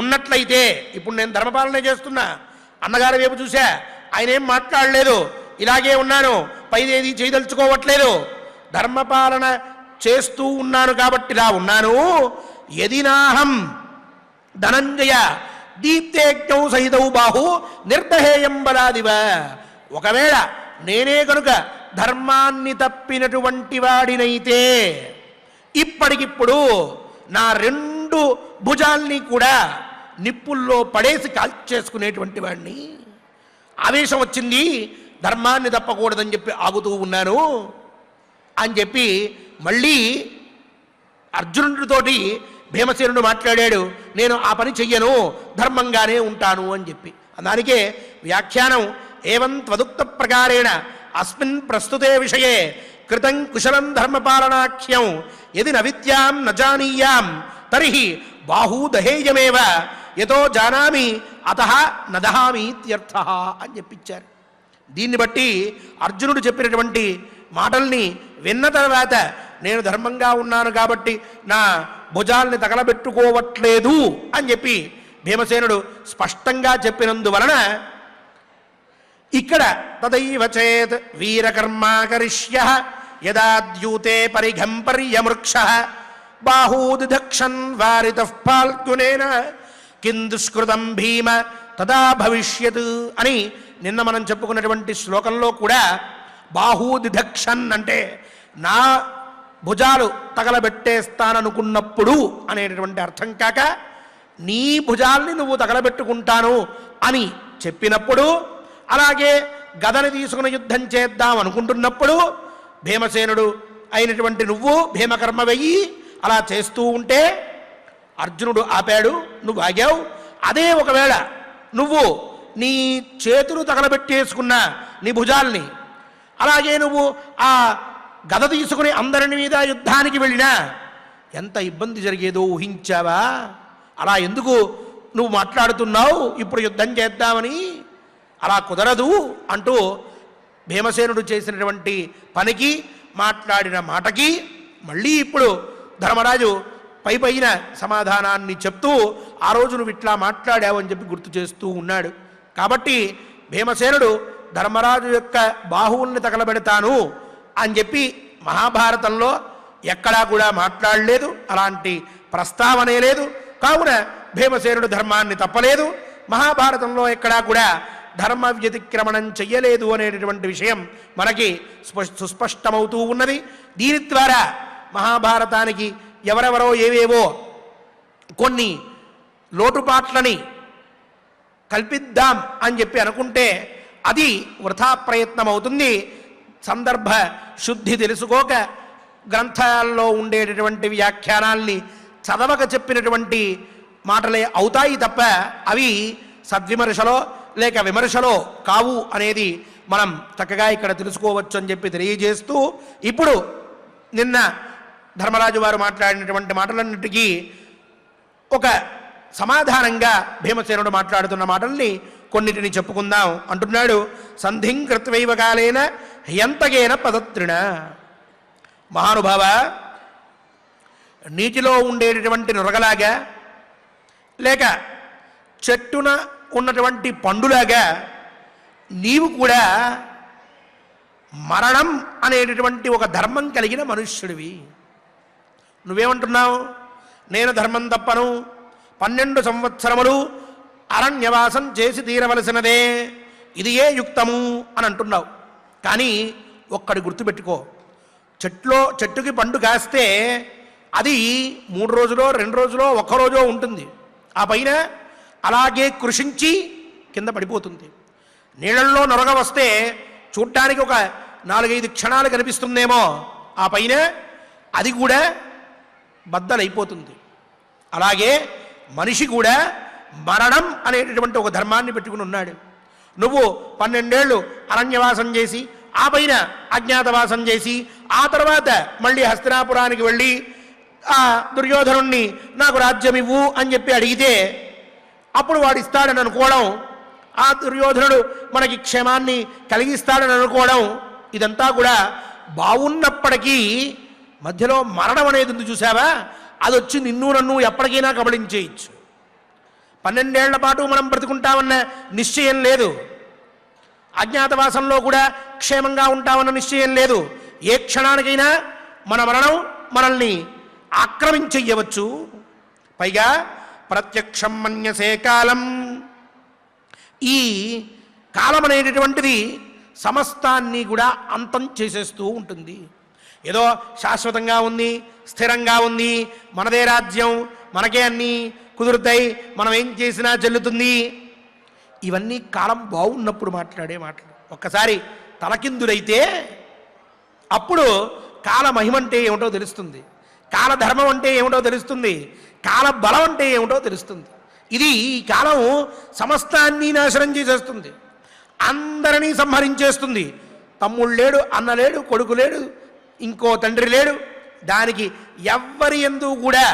ఉన్నట్లయితే, ఇప్పుడు నేను ధర్మపాలనే చేస్తున్నా, అన్నగారి వైపు చూసా, ఆయన ఏం మాట్లాడలేదు, ఇలాగే ఉన్నాను, పైదేది చేయదలుచుకోవట్లేదు, ధర్మపాలన చేస్తూ ఉన్నాను కాబట్టి ఇలా ఉన్నాను. యదినాహం ధనంజయ దీప్తేజ్ఞౌ సహితౌ బాహు నిర్దహేయం బలాదివ, ఒకవేళ నేనే కనుక ధర్మాన్ని తప్పినటువంటి వాడినైతే ఇప్పటికిప్పుడు నా రెండు భుజాల్ని కూడా నిప్పుల్లో పడేసి కాల్చేసుకునేటువంటి వాడిని. ఆవేశం వచ్చింది, ధర్మాన్ని తప్పకూడదని చెప్పి ఆగుతూ ఉన్నాను అని చెప్పి మళ్ళీ అర్జునుడితోటి భీమసేనుడు మాట్లాడాడు. నేను ఆ పని చెయ్యను, ధర్మంగానే ఉంటాను అని చెప్పి. దానికే వ్యాఖ్యానం ఏవం త్వదుక్త ప్రకారేణ అస్మిన్ ప్రస్తుతే విషయే కృతం కుశలం ధర్మపాలనాఖ్యం యది నవిద్యాం నజానీయాం తర్హి బాహూదహేయమేవ యతో జానామి అతః నదహామి ఇత్యర్థః అని చెప్పించారు. దీన్ని బట్టి అర్జునుడు చెప్పినటువంటి మాటల్ని విన్న తర్వాత నేను ధర్మంగా ఉన్నాను కాబట్టి నా భుజాల్ని తగలబెట్టుకోవట్లేదు అని చెప్పి భీమసేనుడు స్పష్టంగా చెప్పినందువలన ఇక్కడ తదైవ చేత్ వీరకర్మాకరిష్యః యదాద్యూతే పరిఘం పర్యమృక్షః బాహూదిదక్షన్ వారితః ఫాల్గునేన కిం దుష్కృతం భీమ తదా భవిష్యత్ అని నిన్న మనం చెప్పుకున్నటువంటి శ్లోకంలో కూడా బాహూదిదక్షన్ అంటే నా భుజాలు తగలబెట్టేస్తాననుకున్నప్పుడు అనేటటువంటి అర్థం కాక నీ భుజాల్ని నువ్వు తగలబెట్టుకుంటాను అని చెప్పినప్పుడు, అలాగే గదని తీసుకుని యుద్ధం చేద్దాం అనుకుంటున్నప్పుడు భీమసేనుడు అయినటువంటి నువ్వు భీమకర్మ వెయ్యి అలా చేస్తూ ఉంటే అర్జునుడు ఆపాడు, నువ్వు ఆగావు. అదే ఒకవేళ నువ్వు నీ చేతులు తగలబెట్టేసుకున్న నీ భుజాల్ని, అలాగే నువ్వు ఆ గద తీసుకుని అందరి మీద యుద్ధానికి వెళ్ళినా ఎంత ఇబ్బంది జరిగేదో ఊహించావా? అలా ఎందుకు నువ్వు మాట్లాడుతున్నావు ఇప్పుడు యుద్ధం చేద్దామని? అలా కుదరదు అంటూ భీమసేనుడు చేసినటువంటి పనికి మాట్లాడిన మాటకి మళ్ళీ ఇప్పుడు ధర్మరాజు పైన సమాధానాన్ని చెప్తూ ఆ రోజు నువ్వు ఇట్లా మాట్లాడావని చెప్పి గుర్తు చేస్తూ ఉన్నాడు. కాబట్టి భీమసేనుడు ధర్మరాజు యొక్క బాహువుల్ని తగలబెడతాను అని చెప్పి మహాభారతంలో ఎక్కడా కూడా మాట్లాడలేదు, అలాంటి ప్రస్తావనే లేదు. కావున భీమసేనుడు ధర్మాన్ని తప్పలేదు, మహాభారతంలో ఎక్కడా కూడా ధర్మ వ్యతిక్రమణం చెయ్యలేదు అనేటటువంటి విషయం మనకి సుస్పష్టమవుతూ ఉన్నది. దీని ద్వారా మహాభారతానికి ఎవరెవరో ఏవేవో కొన్ని లోటుపాట్లని కల్పిద్దాం అని చెప్పి అనుకుంటే అది వృథా ప్రయత్నం అవుతుంది. సందర్భ శుద్ధి తెలుసుకోక గ్రంథాల్లో ఉండేటటువంటి వ్యాఖ్యానాల్ని చదవక చెప్పినటువంటి మాటలే అవుతాయి తప్ప అవి సద్విమర్శలో లేక విమర్శలో కావు అనేది మనం చక్కగా ఇక్కడ తెలుసుకోవచ్చు అని చెప్పి తెలియజేస్తూ, ఇప్పుడు నిన్న ధర్మరాజు వారు మాట్లాడినటువంటి మాటలన్నిటికీ ఒక సమాధానంగా భీమసేనుడు మాట్లాడుతున్న మాటల్ని కొన్నిటిని చెప్పుకుందాం అంటున్నాడు. సంధిం కృత్వైవ కాలేన హ్యంతగేన పదత్రిణ. మహానుభావ, నీటిలో ఉండేటటువంటి నురగలాగా లేక చెట్టున ఉన్నటువంటి పండులాగా నీవు కూడా మరణం అనేటటువంటి ఒక ధర్మం కలిగిన మనుష్యుడివి. నువ్వేమంటున్నావు? నేను ధర్మం తప్పను, 12 సంవత్సరములు అరణ్యవాసం చేసి తీరవలసినదే, ఇది ఏ యుక్తము అని అంటున్నావు. కానీ ఒక్కడి గుర్తుపెట్టుకో, చెట్టుకి పండు కాస్తే అది 3 రోజులో 2 రోజులో 1 రోజో ఉంటుంది. ఆ పైన అలాగే కృషించి కింద పడిపోతుంది. నీళ్ళల్లో నొరగ వస్తే చూడ్డానికి ఒక 4-5 క్షణాలు కనిపిస్తుందేమో, ఆ పైన అది కూడా బద్దలైపోతుంది. అలాగే మనిషి కూడా మరణం అనేటటువంటి ఒక ధర్మాన్ని పెట్టుకుని ఉన్నాడు. నువ్వు 12 ఏళ్ళు అరణ్యవాసం చేసి ఆ పైన అజ్ఞాతవాసం చేసి ఆ తర్వాత మళ్ళీ హస్తినాపురానికి వెళ్ళి ఆ దుర్యోధనుణ్ణి నాకు రాజ్యం ఇవ్వు అని చెప్పి అడిగితే అప్పుడు వాడు ఇస్తాడని అనుకోవడం, ఆ దుర్యోధనుడు మనకి క్షేమాన్ని కలిగిస్తాడని అనుకోవడం, ఇదంతా కూడా బాగున్నప్పటికీ మధ్యలో మరణం అనేది ఉంది చూసావా, అది వచ్చి నిన్ను నన్ను ఎప్పటికైనా కబళించేయచ్చు. 12 ఏళ్ల పాటు మనం బ్రతుకుంటామన్న నిశ్చయం లేదు. అజ్ఞాతవాసంలో కూడా క్షేమంగా ఉంటామన్న నిశ్చయం లేదు. ఏ క్షణానికైనా మన మరణం మనల్ని ఆక్రమించెయ్యవచ్చు. పైగా ప్రత్యక్షం మన్యసే కాలం, ఈ కాలం అనేటటువంటిది సమస్తాన్ని కూడా అంతం చేసేస్తూ ఉంటుంది. ఏదో శాశ్వతంగా ఉంది, స్థిరంగా ఉంది, మనదే రాజ్యం, మనకే అన్నీ కుదురుతాయి, మనం ఏం చేసినా చెల్లుతుంది, ఇవన్నీ కాలం బాగున్నప్పుడు మాట్లాడే మాటలు. ఒక్కసారి తలకిందులైతే అప్పుడు కాల మహిమ అంటే ఏమిటో తెలుస్తుంది, కాలధర్మం అంటే ఏమిటో తెలుస్తుంది, కాల బలం అంటే ఏమిటో తెలుస్తుంది. ఇది ఈ కాలం సమస్తాన్ని నాశనం చేసేస్తుంది, అందరినీ సంహరించేస్తుంది. తమ్ముడు లేడు, అన్న లేడు, కొడుకు లేడు, ఇంకో తండ్రి లేడు, దానికి ఎవ్వరి యందు కూడా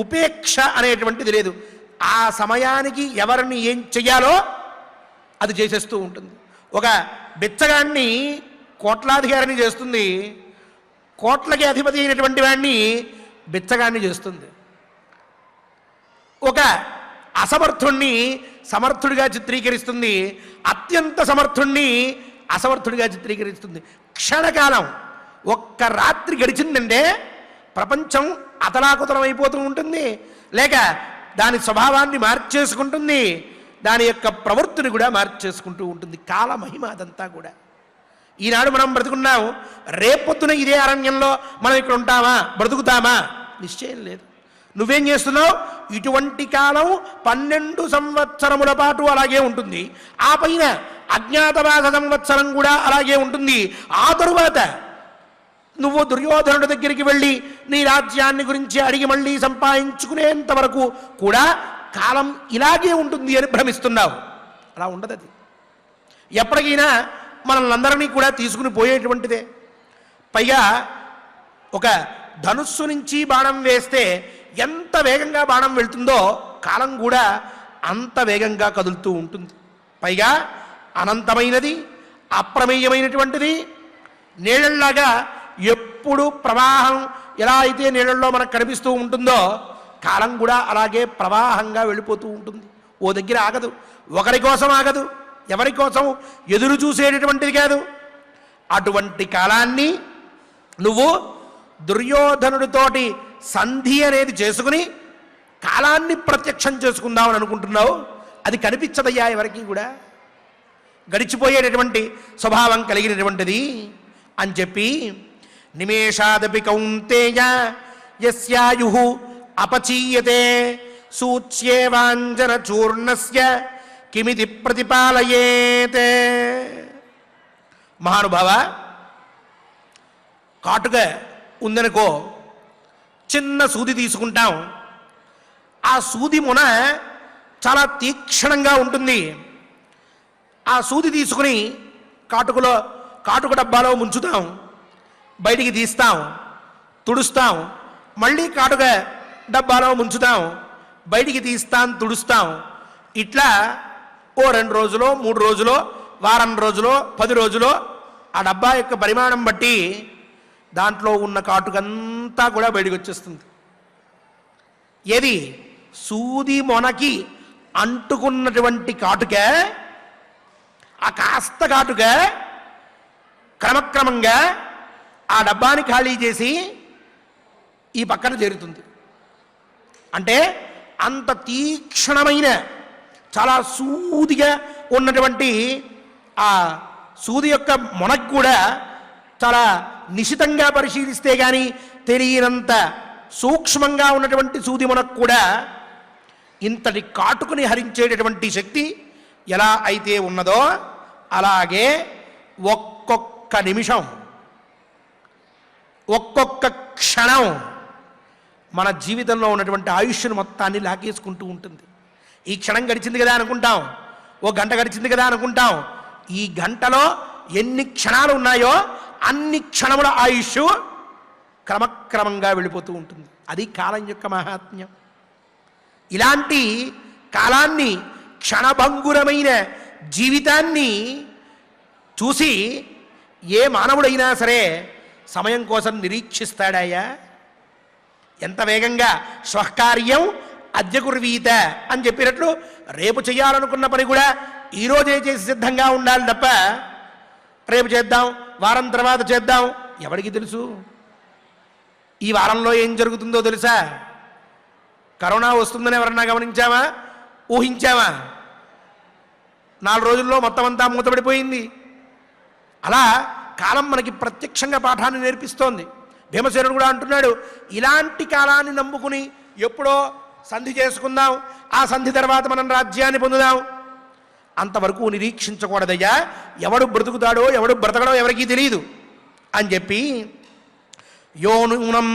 ఉపేక్ష అనేటువంటిది లేదు. ఆ సమయానికి ఎవరిని ఏం చెయ్యాలో అది చేసేస్తూ ఉంటుంది. ఒక బిచ్చగాన్ని కోట్లాధికారిని చేస్తుంది, కోట్లకి అధిపతి అయినటువంటి వాడిని బిచ్చగాన్ని చేస్తుంది. ఒక అసమర్థుణ్ణి సమర్థుడిగా చిత్రీకరిస్తుంది, అత్యంత సమర్థుణ్ణి అసమర్థుడిగా చిత్రీకరిస్తుంది. క్షణకాలం, ఒక్క రాత్రి గడిచిందంటే ప్రపంచం అతలాకుతలం అయిపోతూ ఉంటుంది, లేక దాని స్వభావాన్ని మార్చేసుకుంటుంది, దాని యొక్క ప్రవృత్తిని కూడా మార్చేసుకుంటూ ఉంటుంది. కాలమహిమ అదంతా కూడా. ఈనాడు మనం బ్రతుకున్నాం, రేపొద్దున ఇదే అరణ్యంలో మనం ఇక్కడ ఉంటామా, బ్రతుకుతామా, నిశ్చయం లేదు. నువ్వేం చేస్తున్నావు? ఇటువంటి కాలం 12 సంవత్సరముల పాటు అలాగే ఉంటుంది. ఆ పైన అజ్ఞాతవాస సంవత్సరం కూడా అలాగే ఉంటుంది. ఆ తరువాత నువ్వు దుర్యోధనుడి దగ్గరికి వెళ్ళి నీ రాజ్యాన్ని గురించి అడిగి మళ్ళీ సంపాదించుకునేంత వరకు కూడా కాలం ఇలాగే ఉంటుంది అని భ్రమిస్తున్నావు. అలా ఉండదు. అది ఎప్పటికైనా మనల్ని అందరినీ కూడా తీసుకుని పోయేటువంటిదే. పైగా ఒక ధనుస్సు నుంచి బాణం వేస్తే ఎంత వేగంగా బాణం వెళ్తుందో కాలం కూడా అంత వేగంగా కదులుతూ ఉంటుంది. పైగా అనంతమైనది, అప్రమేయమైనటువంటిది. నీళ్ళలాగా ఎప్పుడు ప్రవాహం ఎలా అయితే నీళ్ళల్లో మనకు కనిపిస్తూ ఉంటుందో కాలం కూడా అలాగే ప్రవాహంగా వెళ్ళిపోతూ ఉంటుంది. ఓ దగ్గర ఆగదు, ఒకరి కోసం ఆగదు, ఎవరి కోసం ఎదురు చూసేటటువంటిది కాదు. అటువంటి కాలాన్ని నువ్వు దుర్యోధనుడితోటి సంధి అనేది చేసుకుని కాలాన్ని ప్రత్యక్షం చేసుకుందామని అనుకుంటున్నావు. అది కనిపించదయ్యా ఎవరికి కూడా, గడిచిపోయేటటువంటి స్వభావం కలిగినటువంటిది అని చెప్పి, నిమేషాదపి కౌంతేయ యస్యాయుః అపచీయతే సూచ్యేవాంజన చూర్ణస్య కిమితి ప్రతిపాలయేతే. మహానుభావ, కాటుక ఉందనుకో, చిన్న సూది తీసుకుంటాం. ఆ సూది మొన చాలా తీక్షణంగా ఉంటుంది. ఆ సూది తీసుకుని కాటుక డబ్బాలో ముంచుతాం, బయటికి తీస్తాం, తుడుస్తాం, మళ్ళీ కాటుక డబ్బాలో ముంచుతాం, బయటికి తీస్తాం, తుడుస్తాం. ఇట్లా ఓ 2 రోజులో 3 రోజులో వారం రోజులో 10 రోజులో ఆ డబ్బా యొక్క పరిమాణం బట్టి దాంట్లో ఉన్న కాటుకంతా కూడా బయటకు వచ్చేస్తుంది. ఏది సూది మొనకి అంటుకున్నటువంటి కాటుక, ఆ కాస్త కాటుక క్రమక్రమంగా ఆ డబ్బాని ఖాళీ చేసి ఈ పక్కన చేరుతుంది. అంటే అంత తీక్షణమైన, చాలా సూదిగా ఉన్నటువంటి ఆ సూది యొక్క మొనకు కూడా చాలా నిశితంగా పరిశీలిస్తే కానీ తెలియనంత సూక్ష్మంగా ఉన్నటువంటి సూది మొనకు కూడా ఇంతటి కాటుకుని హరించేటటువంటి శక్తి ఎలా అయితే ఉన్నదో, అలాగే ఒక్కొక్క నిమిషం, ఒక్కొక్క క్షణం మన జీవితంలో ఉన్నటువంటి ఆయుష్ను మొత్తాన్ని లాగేసుకుంటూ ఉంటుంది. ఈ క్షణం గడిచింది కదా అనుకుంటాం, ఓ గంట గడిచింది కదా అనుకుంటాం. ఈ గంటలో ఎన్ని క్షణాలు ఉన్నాయో అన్ని క్షణముల ఆయుష్ క్రమక్రమంగా వెళ్ళిపోతూ ఉంటుంది. అది కాలం యొక్క మహాత్మ్యం. ఇలాంటి కాలాన్ని, క్షణభంగురమైన జీవితాన్ని చూసి ఏ మానవుడైనా సరే సమయం కోసం నిరీక్షిస్తాడాయా? ఎంత వేగంగా స్వకార్యం అద్య కుర్వీత అని చెప్పినట్లు రేపు చేయాలనుకున్న పని కూడా ఈరోజే చేసి సిద్ధంగా ఉండాలి తప్ప రేపు చేద్దాం, వారం తర్వాత చేద్దాం, ఎవరికి తెలుసు? ఈ వారంలో ఏం జరుగుతుందో తెలుసా? కరోనా వస్తుందని ఎవరన్నా గమనించామా? ఊహించామా? 4 రోజుల్లో మొత్తం అంతా మూతపడిపోయింది. అలా కాలం మనకి ప్రత్యక్షంగా పాఠాన్ని నేర్పిస్తోంది. భీమసేనుడు కూడా అంటున్నాడు, ఇలాంటి కాలాన్ని నమ్ముకుని ఎప్పుడో సంధి చేసుకుందాం, ఆ సంధి తర్వాత మనం రాజ్యాన్ని పొందుదాం, అంతవరకు నిరీక్షించకూడదయ్యా. ఎవడు బ్రతుకుతాడో ఎవడు బ్రతకడో ఎవరికీ తెలియదు అని చెప్పి, యో నూనం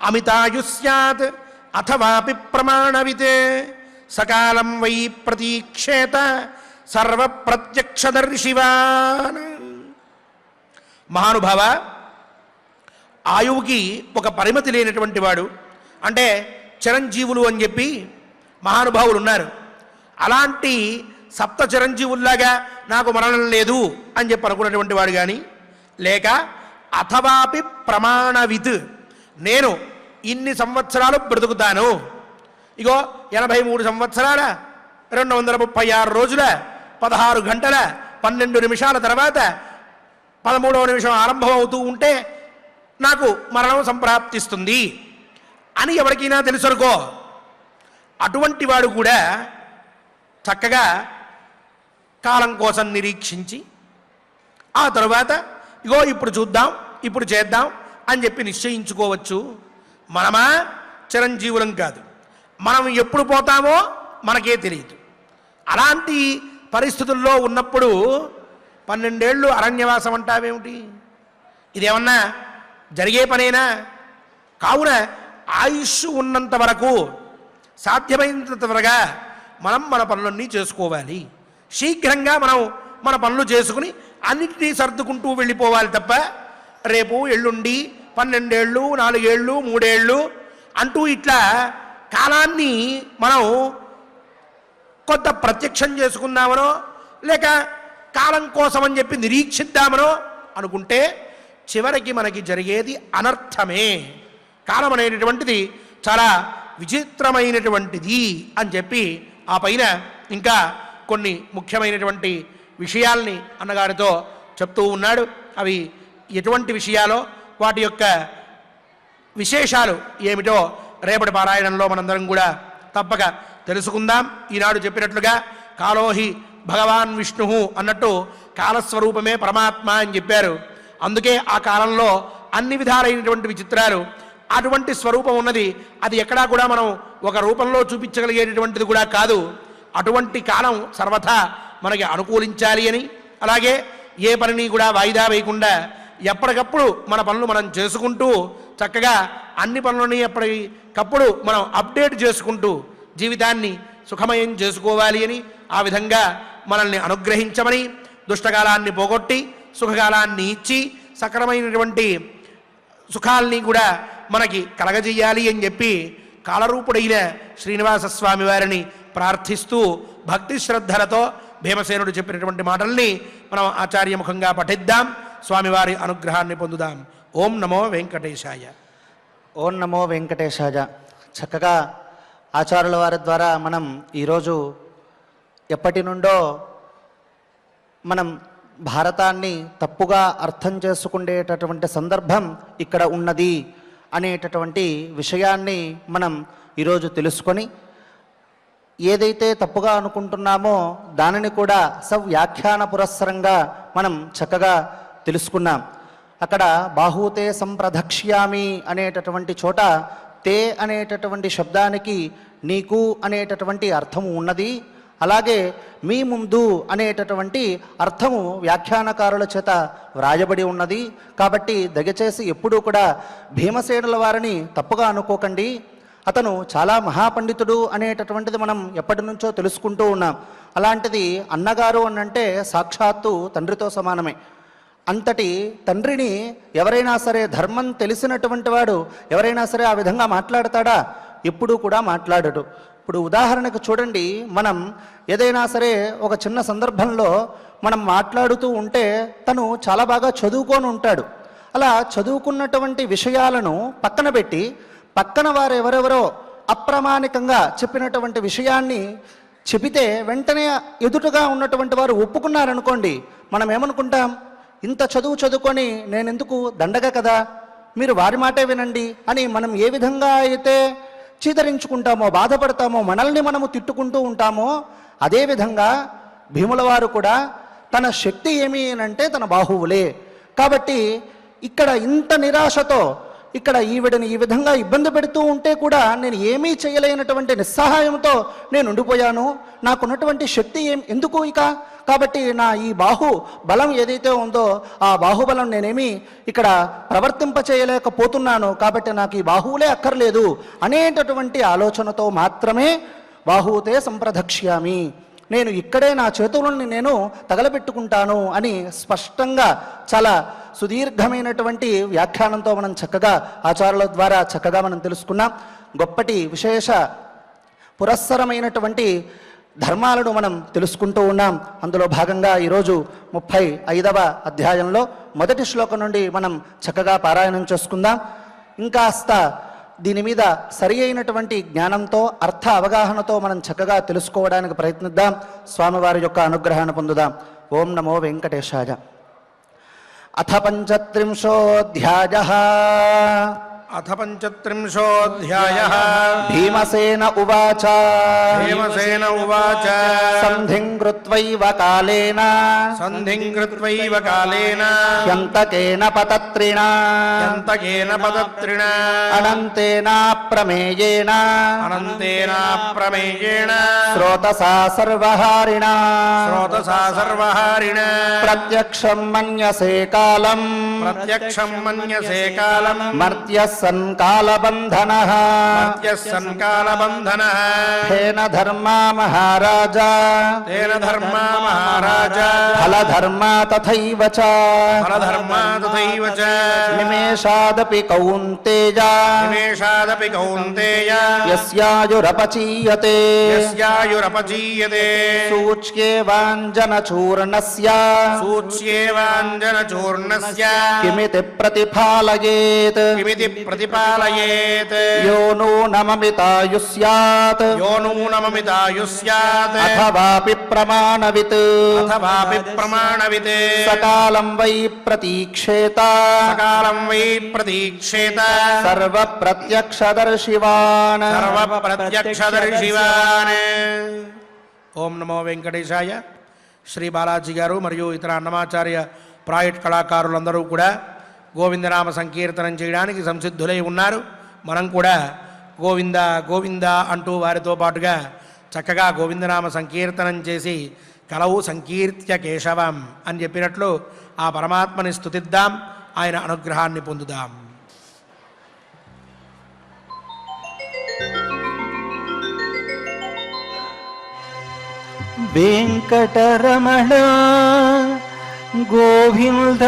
అమితాయు స్యాత్ అథవాపి ప్రమాణవితే సకాలం వై ప్రతీక్షేత సర్వ ప్రత్యక్షదర్శివాన్. మహానుభావ, ఆయువుకి ఒక పరిమితి లేనటువంటి వాడు, అంటే చిరంజీవులు అని చెప్పి మహానుభావులు ఉన్నారు. అలాంటి సప్త చిరంజీవుల్లాగా నాకు మరణం లేదు అని చెప్పి అనుకున్నటువంటి వాడు కానీ, లేక అథవాపి ప్రమాణవిత్, నేను ఇన్ని సంవత్సరాలు బ్రతుకుతాను, ఇగో 83 సంవత్సరాల 236 రోజుల 16 గంటల 12 నిమిషాల తర్వాత 13వ నిమిషం ఆరంభం అవుతూ ఉంటే నాకు మరణం సంప్రాప్తిస్తుంది అని ఎవరికైనా తెలుసనుకో, అటువంటి వాడు కూడా చక్కగా కాలం కోసం నిరీక్షించి ఆ తరువాత ఇగో ఇప్పుడు చూద్దాం, ఇప్పుడు చేద్దాం అని చెప్పి నిశ్చయించుకోవచ్చు. మనమా చిరంజీవులం కాదు, మనం ఎప్పుడు పోతామో మనకే తెలియదు. అలాంటి పరిస్థితుల్లో ఉన్నప్పుడు 12 ఏళ్ళు అరణ్యవాసం అంటావేమిటి? ఇదేమన్నా జరిగే పనేనా? కావున ఆయుష్ ఉన్నంత వరకు సాధ్యమైనంత త్వరగా మనం మన పనులన్నీ చేసుకోవాలి. శీఘ్రంగా మనం మన పనులు చేసుకుని అన్నిటినీ సర్దుకుంటూ వెళ్ళిపోవాలి తప్ప రేపు ఎల్లుండి 12 ఏళ్ళు 4 ఏళ్ళు 3 ఏళ్ళు అంటూ ఇట్లా కాలాన్ని మనం కొంత ప్రత్యక్షం చేసుకుందామనో లేక కాలం కోసం అని చెప్పి నిరీక్షిద్దామనో అనుకుంటే చివరికి మనకి జరిగేది అనర్థమే. కాలం అనేటటువంటిది చాలా విచిత్రమైనటువంటిది అని చెప్పి ఆ పైన ఇంకా కొన్ని ముఖ్యమైనటువంటి విషయాల్ని అన్నగారితో చెప్తూ ఉన్నాడు. అవి ఎటువంటి విషయాలో వాటి యొక్క విశేషాలు ఏమిటో రేపటి పారాయణంలో మనందరం కూడా తప్పక తెలుసుకుందాం. ఈనాడు చెప్పినట్లుగా కాలోహి భగవాన్ విష్ణు అన్నట్టు కాలస్వరూపమే పరమాత్మ అని చెప్పారు. అందుకే ఆ కాలంలో అన్ని విధాలైనటువంటి విచిత్రాలు, అటువంటి స్వరూపం ఉన్నది. అది ఎక్కడా కూడా మనం ఒక రూపంలో చూపించగలిగేటటువంటిది కూడా కాదు. అటువంటి కాలం సర్వథా మనకి అనుకూలించాలి అని, అలాగే ఏ పనిని కూడా వాయిదా వేయకుండా ఎప్పటికప్పుడు మన పనులు మనం చేసుకుంటూ చక్కగా అన్ని పనులని ఎప్పటికప్పుడు మనం అప్డేట్ చేసుకుంటూ జీవితాన్ని సుఖమయం చేసుకోవాలి అని, ఆ విధంగా మనల్ని అనుగ్రహించమని, దుష్టకాలాన్ని పోగొట్టి సుఖకాలాన్ని ఇచ్చి సక్రమైనటువంటి సుఖాల్ని కూడా మనకి కలగజేయాలి అని చెప్పి కాలరూపుడైన శ్రీనివాస స్వామి వారిని ప్రార్థిస్తూ భక్తి శ్రద్ధలతో భీమసేనుడు చెప్పినటువంటి మాటల్ని మనం ఆచార్యముఖంగా పఠిద్దాం, స్వామివారి అనుగ్రహాన్ని పొందుదాం. ఓం నమో వెంకటేశాయ. ఓం నమో వెంకటేశాయ. చక్కగా ఆచార్యుల వారి ద్వారా మనం ఈరోజు ఎప్పటి నుండో మనం భారతాన్ని తప్పుగా అర్థం చేసుకునేటటువంటి సందర్భం ఇక్కడ ఉన్నది అనేటటువంటి విషయాన్ని మనం ఈరోజు తెలుసుకొని ఏదైతే తప్పుగా అనుకుంటున్నామో దానిని కూడా సవ్యాఖ్యాన పురస్సరంగా మనం చక్కగా తెలుసుకున్నాం. అక్కడ బాహూతే సంప్రదక్ష్యామి అనేటటువంటి చోట తే అనేటటువంటి శబ్దానికి నీకు అనేటటువంటి అర్థము ఉన్నది, అలాగే మీ ముందు అనేటటువంటి అర్థము వ్యాఖ్యానకారుల చేత వ్రాయబడి ఉన్నది. కాబట్టి దయచేసి ఎప్పుడూ కూడా భీమసేనుల వారిని తప్పుగా అనుకోకండి. అతను చాలా మహాపండితుడు అనేటటువంటిది మనం ఎప్పటి నుంచో తెలుసుకుంటూ ఉన్నాం. అలాంటిది అన్నగారు అనంటే సాక్షాత్తు తండ్రితో సమానమే. అంతటి తండ్రిని ఎవరైనా సరే, ధర్మం తెలిసినటువంటి వాడు ఎవరైనా సరే ఆ విధంగా మాట్లాడతాడా? ఎప్పుడూ కూడా మాట్లాడడు. ఇప్పుడు ఉదాహరణకు చూడండి, మనం ఏదైనా సరే ఒక చిన్న సందర్భంలో మనం మాట్లాడుతూ ఉంటే తను చాలా బాగా చదువుకొని ఉంటాడు. అలా చదువుకున్నటువంటి విషయాలను పక్కన పెట్టి పక్కన వారు ఎవరెవరో అప్రామాణికంగా చెప్పినటువంటి విషయాన్ని చెబితే వెంటనే ఎదుటగా ఉన్నటువంటి వారు ఒప్పుకున్నారనుకోండి, మనం ఏమనుకుంటాం? ఇంత చదువుకొని నేనెందుకు, దండగ కదా, మీరు వారి మాటే వినండి అని మనం ఏ విధంగా అయితే చీదరించుకుంటామో, బాధపడతామో, మనల్ని మనము తిట్టుకుంటూ ఉంటామో, అదేవిధంగా భీముల వారు కూడా తన శక్తి ఏమి అంటే తన బాహువులే. కాబట్టి ఇక్కడ ఇంత నిరాశతో ఇక్కడ ఈవిడని ఈ విధంగా ఇబ్బంది పెడుతూ ఉంటే కూడా నేను ఏమీ చేయలేనటువంటి నిస్సహాయంతో నేను ఉండిపోయాను. నాకున్నటువంటి శక్తి ఎందుకు ఇక? కాబట్టి నా ఈ బాహు బలం ఏదైతే ఉందో ఆ బాహుబలం నేనేమి ఇక్కడ ప్రవర్తింపచేయలేకపోతున్నాను. కాబట్టి నాకు ఈ బాహువులే అక్కర్లేదు అనేటటువంటి ఆలోచనతో మాత్రమే బాహువుతే సంప్రదక్ష్యామి, నేను ఇక్కడే నా చేతులని నేను తగలబెట్టుకుంటాను అని స్పష్టంగా చాలా సుదీర్ఘమైనటువంటి వ్యాఖ్యానంతో మనం చక్కగా ఆచార్యుల ద్వారా చక్కగా మనం తెలుసుకున్నాం. గొప్పటి విశేష పురస్సరమైనటువంటి ధర్మాలను మనం తెలుసుకుంటూ ఉన్నాం. అందులో భాగంగా ఈరోజు 35వ అధ్యాయంలో మొదటి శ్లోకం నుండి మనం చక్కగా పారాయణం చేసుకుందాం. ఇంకాస్త దీని మీద సరి అయినటువంటి జ్ఞానంతో, అర్థ అవగాహనతో మనం చక్కగా తెలుసుకోవడానికి ప్రయత్నిద్దాం. స్వామివారి యొక్క అనుగ్రహాన్ని పొందుదాం. ఓం నమో వెంకటేశాయ. అథ పంచత్రింశోऽధ్యాయః. అథ పంచత్రింశోऽధ్యాయః. భీమసేన ఉవాచ. భీమసేన ఉవాచ. సంధిం కృత్వైవ కాలేన. సంధిం కృత్వైవ కాలేన. హ్యంతకేన పతత్రిణ. హ్యంతకేన పతత్రిణ. అనంతేన ప్రమేయేన. అనంతేన ప్రమేయేణ. శ్రోతసా సర్వహారిణ. శ్రోతసా సర్వహారిణ. ప్రత్యక్షం మన్యసే కాలం. ప్రత్యక్షం మన్యసే కాలం. మర్త్యః సన్కాలబంధనః. మర్త్యః సన్కాలబంధనః. తేన ధర్మా మహారాజా. తేన ధర్మా మహారాజా. ఫలధర్మా తథైవ చ. ఫలధర్మా తథైవ చ. నిమేషాదపి కౌంతేయ. నిమేషాదపి కౌంతేయ. యస్యాయురపచీయతే. యస్యాయురపచీయతే. సూచ్యేవాంజనచూర్ణస్య. సూచ్యేవాంజనచూర్ణస్య. కిమితి ప్రతిఫాలయేత్. కిమితి ప్రతిపాలయేత్. యో నూనమమితాయు స్యాత్. యో నూనమమితాయు స్యాత్. అథవాపి ప్రమాణవిత్. అథవాపి ప్రమాణవిత్. సకాలం వై ప్రతీక్షేత. సకాలం వై ప్రతీక్షేత. సర్వ ప్రత్యక్షదర్శివాన్. సర్వ ప్రత్యక్షదర్శివాన్. ఓం నమో వెంకటేశాయ. శ్రీ బాలాజీ గారు మరియు ఇతర అన్నమాచార్య ప్రాయట్ కళాకారులందరూ కూడా గోవిందనామ సంకీర్తనం చేయడానికి సంసిద్ధులై ఉన్నారు. మనం కూడా గోవింద గోవింద అంటూ వారితో పాటుగా చక్కగా గోవిందనామ సంకీర్తనం చేసి కలవు సంకీర్త్య కేశవం అని చెప్పినట్లు ఆ పరమాత్మని స్తుతిద్దాం, ఆయన అనుగ్రహాన్ని పొందుదాం. వెంకటరమణ గోవింద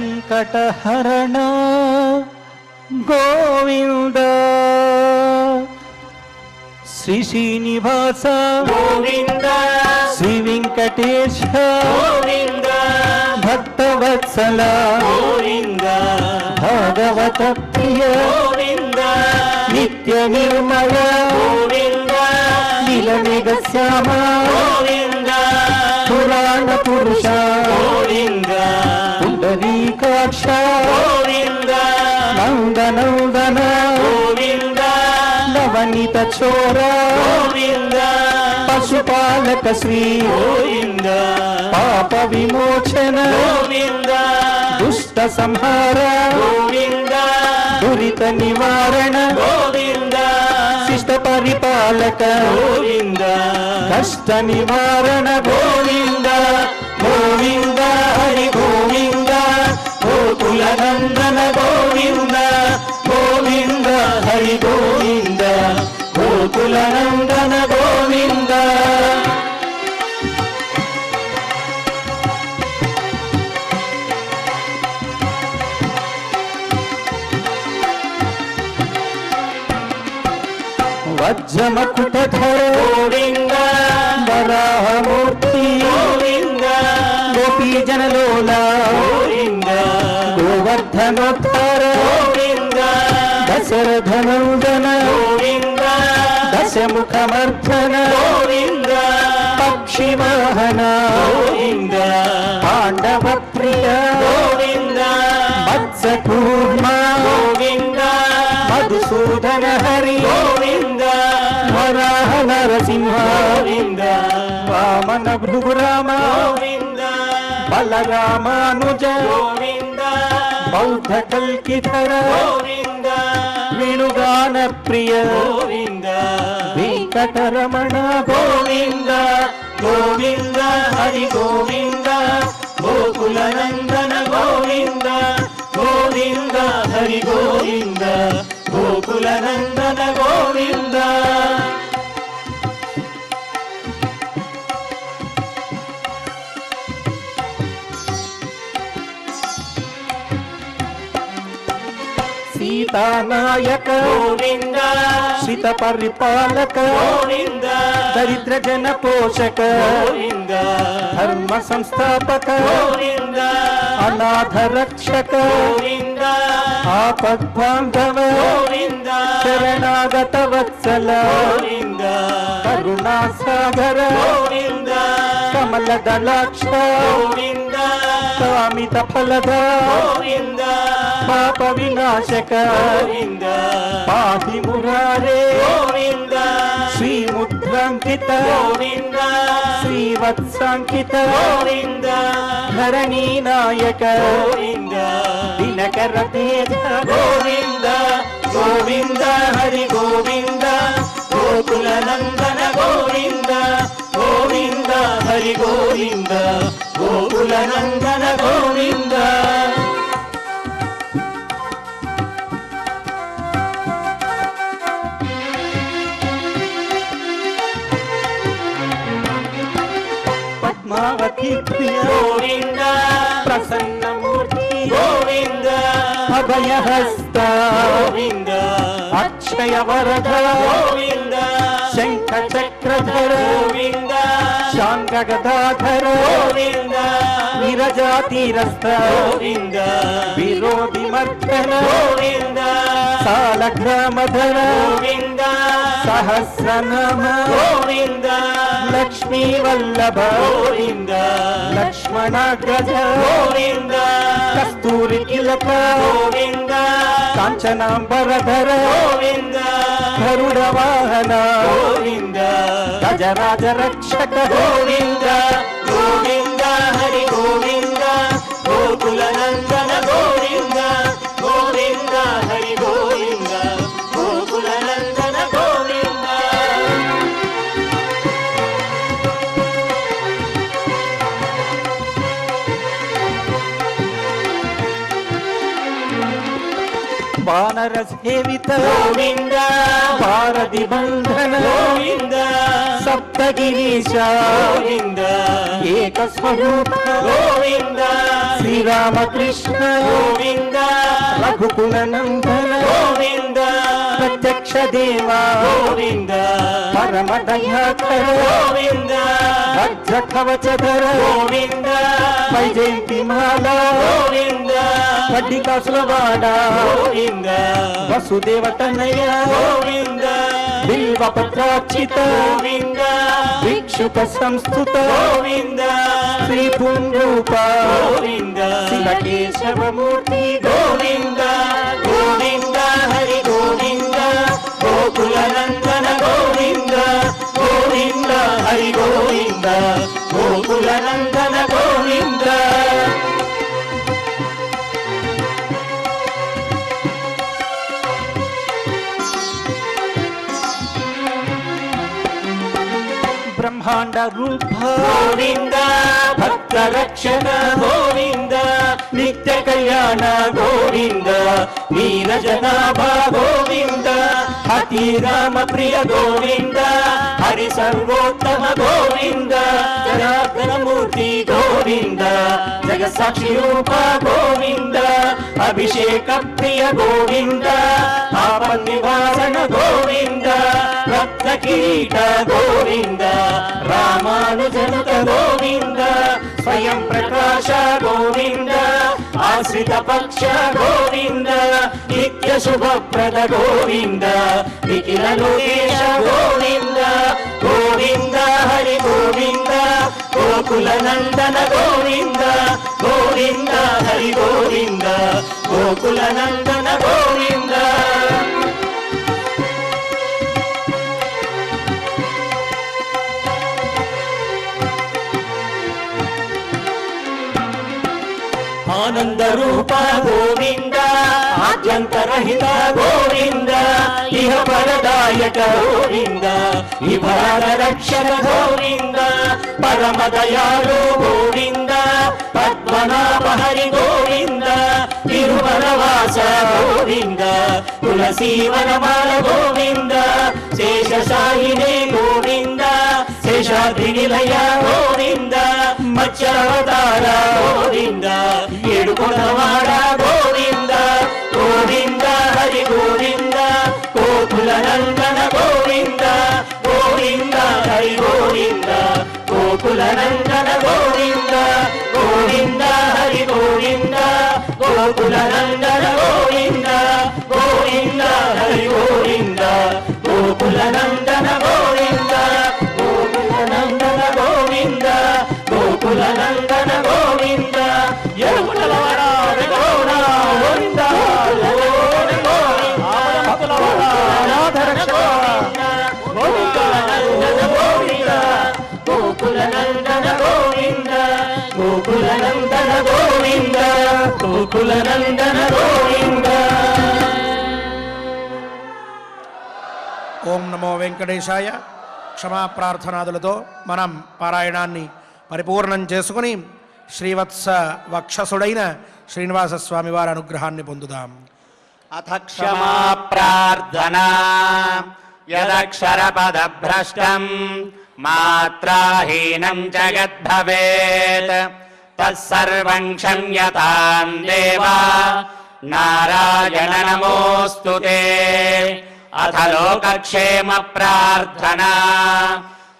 సంకటహరణ గోవింద శ్రీ శ్రీనివాస గోవింద శ్రీ వెంకటేశ గోవింద భక్తవత్సల గోవింద భాగవత ప్రియ గోవింద నిత్య నిర్మల గోవింద నీలమేఘ శ్యామ గోవింద పురాణ పురుష గోవింద పుండరీకాక్ష గోవింద నందనందన గోవింద నవనీత చోర గోవింద పశుపాలక శ్రీ గోవింద పాప విమోచన గోవింద దుష్ట సంహార గోవింద దురిత నివారణ గోవింద శిష్ట పరిపాలక గోవింద కష్ట నివారణ గోవింద గోవింద హరి గోవింద గోకుల నందన గోవింద గోవింద హరి గోవింద గోకుల నందన గోవింద వజ్రమకుటధర గోవింద వరాహమూర్తి గోవింద గోపీజనలోల గోవింద గోవర్ధనోద్ధార గోవింద దశరథనందన గోవింద దశముఖమర్ధన గోవింద పక్షివాహన గోవింద పాండవ ప్రియ గోవింద మత్స్యకూర్మ గోవింద మధుసూదన హరి గోవింద వరాహ నరసింహ గోవింద వామన భృగురామ గోవింద బలరామానుజ గోవింద బౌద్ధ కల్కిధర గోవింద వేణుగాన ప్రియ గోవింద వెంకటరమణ గోవింద గోవింద హరి గోవింద గోకుల నందన గోవింద గోవింద హరి గోవింద గోకుల నందన గోవింద సీతానాయక గోవింద శిత పరిపాలక గోవింద దరిద్ర జన పోషక గోవింద ధర్మ సంస్థాపక గోవింద అనాథ రక్షక గోవింద ఆపద్బాంధవ గోవింద శరణాగత వత్సల గోవింద కరుణా సాగర గోవింద కమల దళాక్ష గోవింద కామిత ఫలద గోవింద పాప వినాశక గోవింద పాహి మురారే గోవింద శ్రీముద్రాంకిత గోవింద శ్రీవత్సాంకిత గోవింద ధరణీ నాయక గోవింద దినకర తేజ గోవింద గోవింద హరి గోవింద గోకుల నందన గోవింద గోవింద హరి గోవింద గోకుల నందన గోవింద పద్మావతి ప్రియ గోవింద ప్రసన్నమూర్తి గోవింద అభయహస్త గోవింద అక్షయ వరద గోవింద శంఖ చక్రధర గోవింద శాంగ గదాధర గోవింద విరజాతిరస్థ గోవింద విరోధి మర్దన గోవింద సాలగ్రామధర గోవింద సహస్రనామ గోవింద లక్ష్మీ వల్లభ గోవింద లక్ష్మణాగ్రజ గోవింద కస్తూరి కిలక గోవింద కాంచనాంబరధర గోవింద గరుడ వాహన గోవింద గజరాజ రక్షక గోవింద గోవింద హరి గోవింద గోకుల నందన గోవింద గోవింద వానర సేవిత గోవింద భారతి బంధన గోవింద సప్తగిరీశ గోవింద ఏక స్వరూప గోవింద శ్రీరామకృష్ణ గోవింద రఘుకుల నందన గోవింద ప్రత్యక్ష దేవా గోవింద పరమ దయాకర గోవింద వజ్ర కవచధర గోవింద వైజయంతి మాల గోవింద పడ్డికాసులవాడ గోవింద వసుదేవ తనయ గోవింద బిల్వపత్రార్చిత గోవింద భిక్షుక సంస్థుత గోవింద శ్రీ పుంరూప గోవింద శివకేశవమూర్తి గోవింద గోవింద హరి గోవింద గోకుల నందన గోవింద గోవింద హరి గోవింద గోకుల నందన గోవింద బ్రహ్మాండ రూప గోవింద భక్త రక్షణ గోవింద నిత్య కళ్యాణ గోవింద వీర జనాభ గోవింద అతి రామ ప్రియ గోవింద హరి సర్వోత్తమ గోవింద జనార్దన మూర్తి గోవింద జగసాక్షి రూప గోవింద అభిషేక ప్రియ గోవింద ఆపన్ నివారణ గోవింద రత్న కిరీట గోవింద రామానుజనుత గోవింద స్వయం ప్రకాశ గోవింద ఆశ్రిత పక్ష గోవింద నిత్య శుభప్రద గోవింద నిఖిల లోకేశ గోవింద గోవింద హరి గోవింద గోకుల నందన గోవింద గోవింద హరి గోవింద గోకుల నందన గోవింద ఆనంద రూప గోవింద ఆద్యంతరహిత గోవింద ఇహ పరదాయక గోవింద విభార రక్షక గోవింద పరమ దయాళు గోవింద పద్మనాభ హరి గోవింద తిరుమలవాస గోవింద తులసీవనమాల గోవింద శేషశాయినే గోవింద శేషాద్రి నిలయ గోవింద మత్స్యావతార గోవింద ఏడుకొండవాడ గోవింద గోవింద హరి గోవింద గోకుల నందన గోవింద గోవింద హరి గోవింద గోకుల నందన గోవింద గోవింద హరి గోవింద గోకుల నందన గోవింద గోవింద హరి గోవింద గోకుల నందన గోవింద గోకుల నందన గోవింద గోకుల నందన గోవింద ఎరుకులవాడ గోవింద గోవింద గోకుల నందన గోవింద గోకుల నందన గోవింద గోకుల నందన గోవింద గోకుల నందన గోవింద. ఓం నమో వెంకటేశాయ. క్షమా ప్రార్థనాదులతో మనం పారాయణాన్ని పరిపూర్ణం చేసుకుని శ్రీవత్స వక్షసుడైన శ్రీనివాసస్వామి వారి అనుగ్రహాన్ని పొందుదాం. అథ క్షమా ప్రార్థనా యదక్షరపదభ్రష్టం మాత్రాహీనం జగద్భవేత్ తత్సర్వం క్షమ్యతాం దేవా నారాయణ నమోస్తుతే. అథ లోకక్షేమ ప్రార్థనా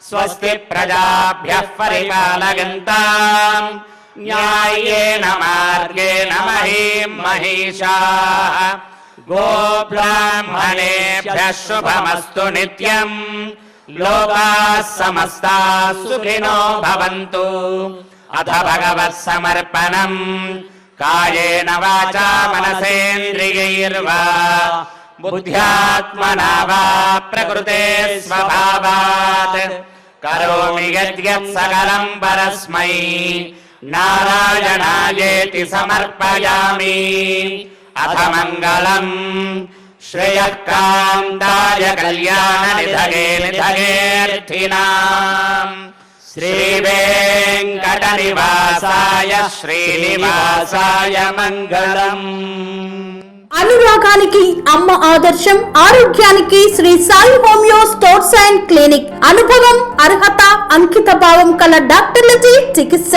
స్వస్తి ప్రజాభ్యః పరిపాలయంతాం న్యాయేన మార్గేణ మహీం మహిషాః. గోబ్రాహ్మణేభ్యः శుభమస్తు నిత్యం. లోకాः సమస్తాः సుఖినో భవంతు. అథ భగవత్ సమర్పణం కాయేన వాచా మనసేంద్రియైర్వా బుద్ధ్యాత్మనా వా ప్రకృతే స్వభావాత్ కరోమి యద్యత్ సకలం పరస్మై నారాయణాయేతి సమర్పయామి. అథ మంగళం శ్రేయఃకాంతాయ కళ్యాణ నిధగే నిధగేర్థినాం శ్రీవేంకట నివాసాయ శ్రీనివాసాయ మంగళం. అనురాగానికి అమ్మ ఆదర్శం, ఆరోగ్యానికి Shri Sai homeo stores and clinic. అనుభవం, అర్హత, అంకిత భావం కల డాక్టర్లచే చికిత్స.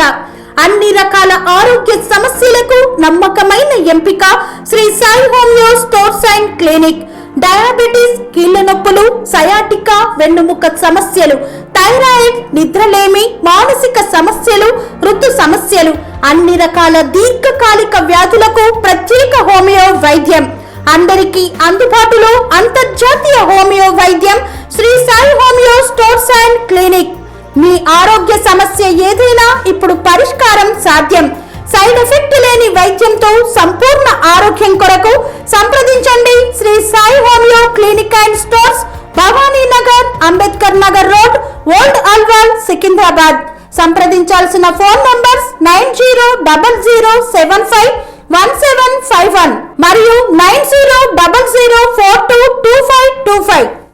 అన్ని రకాల ఆరోగ్య సమస్యలకు నమ్మకమైన ఎంపిక Shri Sai homeo stores and clinic. Diabetes, కీళ్ల నొప్పులు, సయాటికా, వెన్నుముక సమస్యలు, థైరాయిడ్, నిద్రలేమి, మానసిక సమస్యలు, ఋతు సమస్యలు, అన్ని రకాల దీర్ఘకాలిక వ్యాధులకు ప్రత్యేక హోమియో వైద్యం. అందరికీ అందుబాటులో అంతర్జాతీయ హోమియో వైద్యం Shri Sai homeo stores and clinic. మీ ఆరోగ్య సమస్య ఏదైనా ఇప్పుడు పరిష్కారం సాధ్యం. సైడ్ ఎఫెక్ట్ లేని వైద్యంతో సంపూర్ణ ఆరోగ్యం కొరకు సంప్రదించండి Shri Sai homeo clinic and stores, Bhavani Nagar, Ambedkar Nagar road, old Alwal, Secunderabad. సంప్రదించాల్సిన ఫోన్ నంబర్స్ 9000751751 మరియు 9000422525.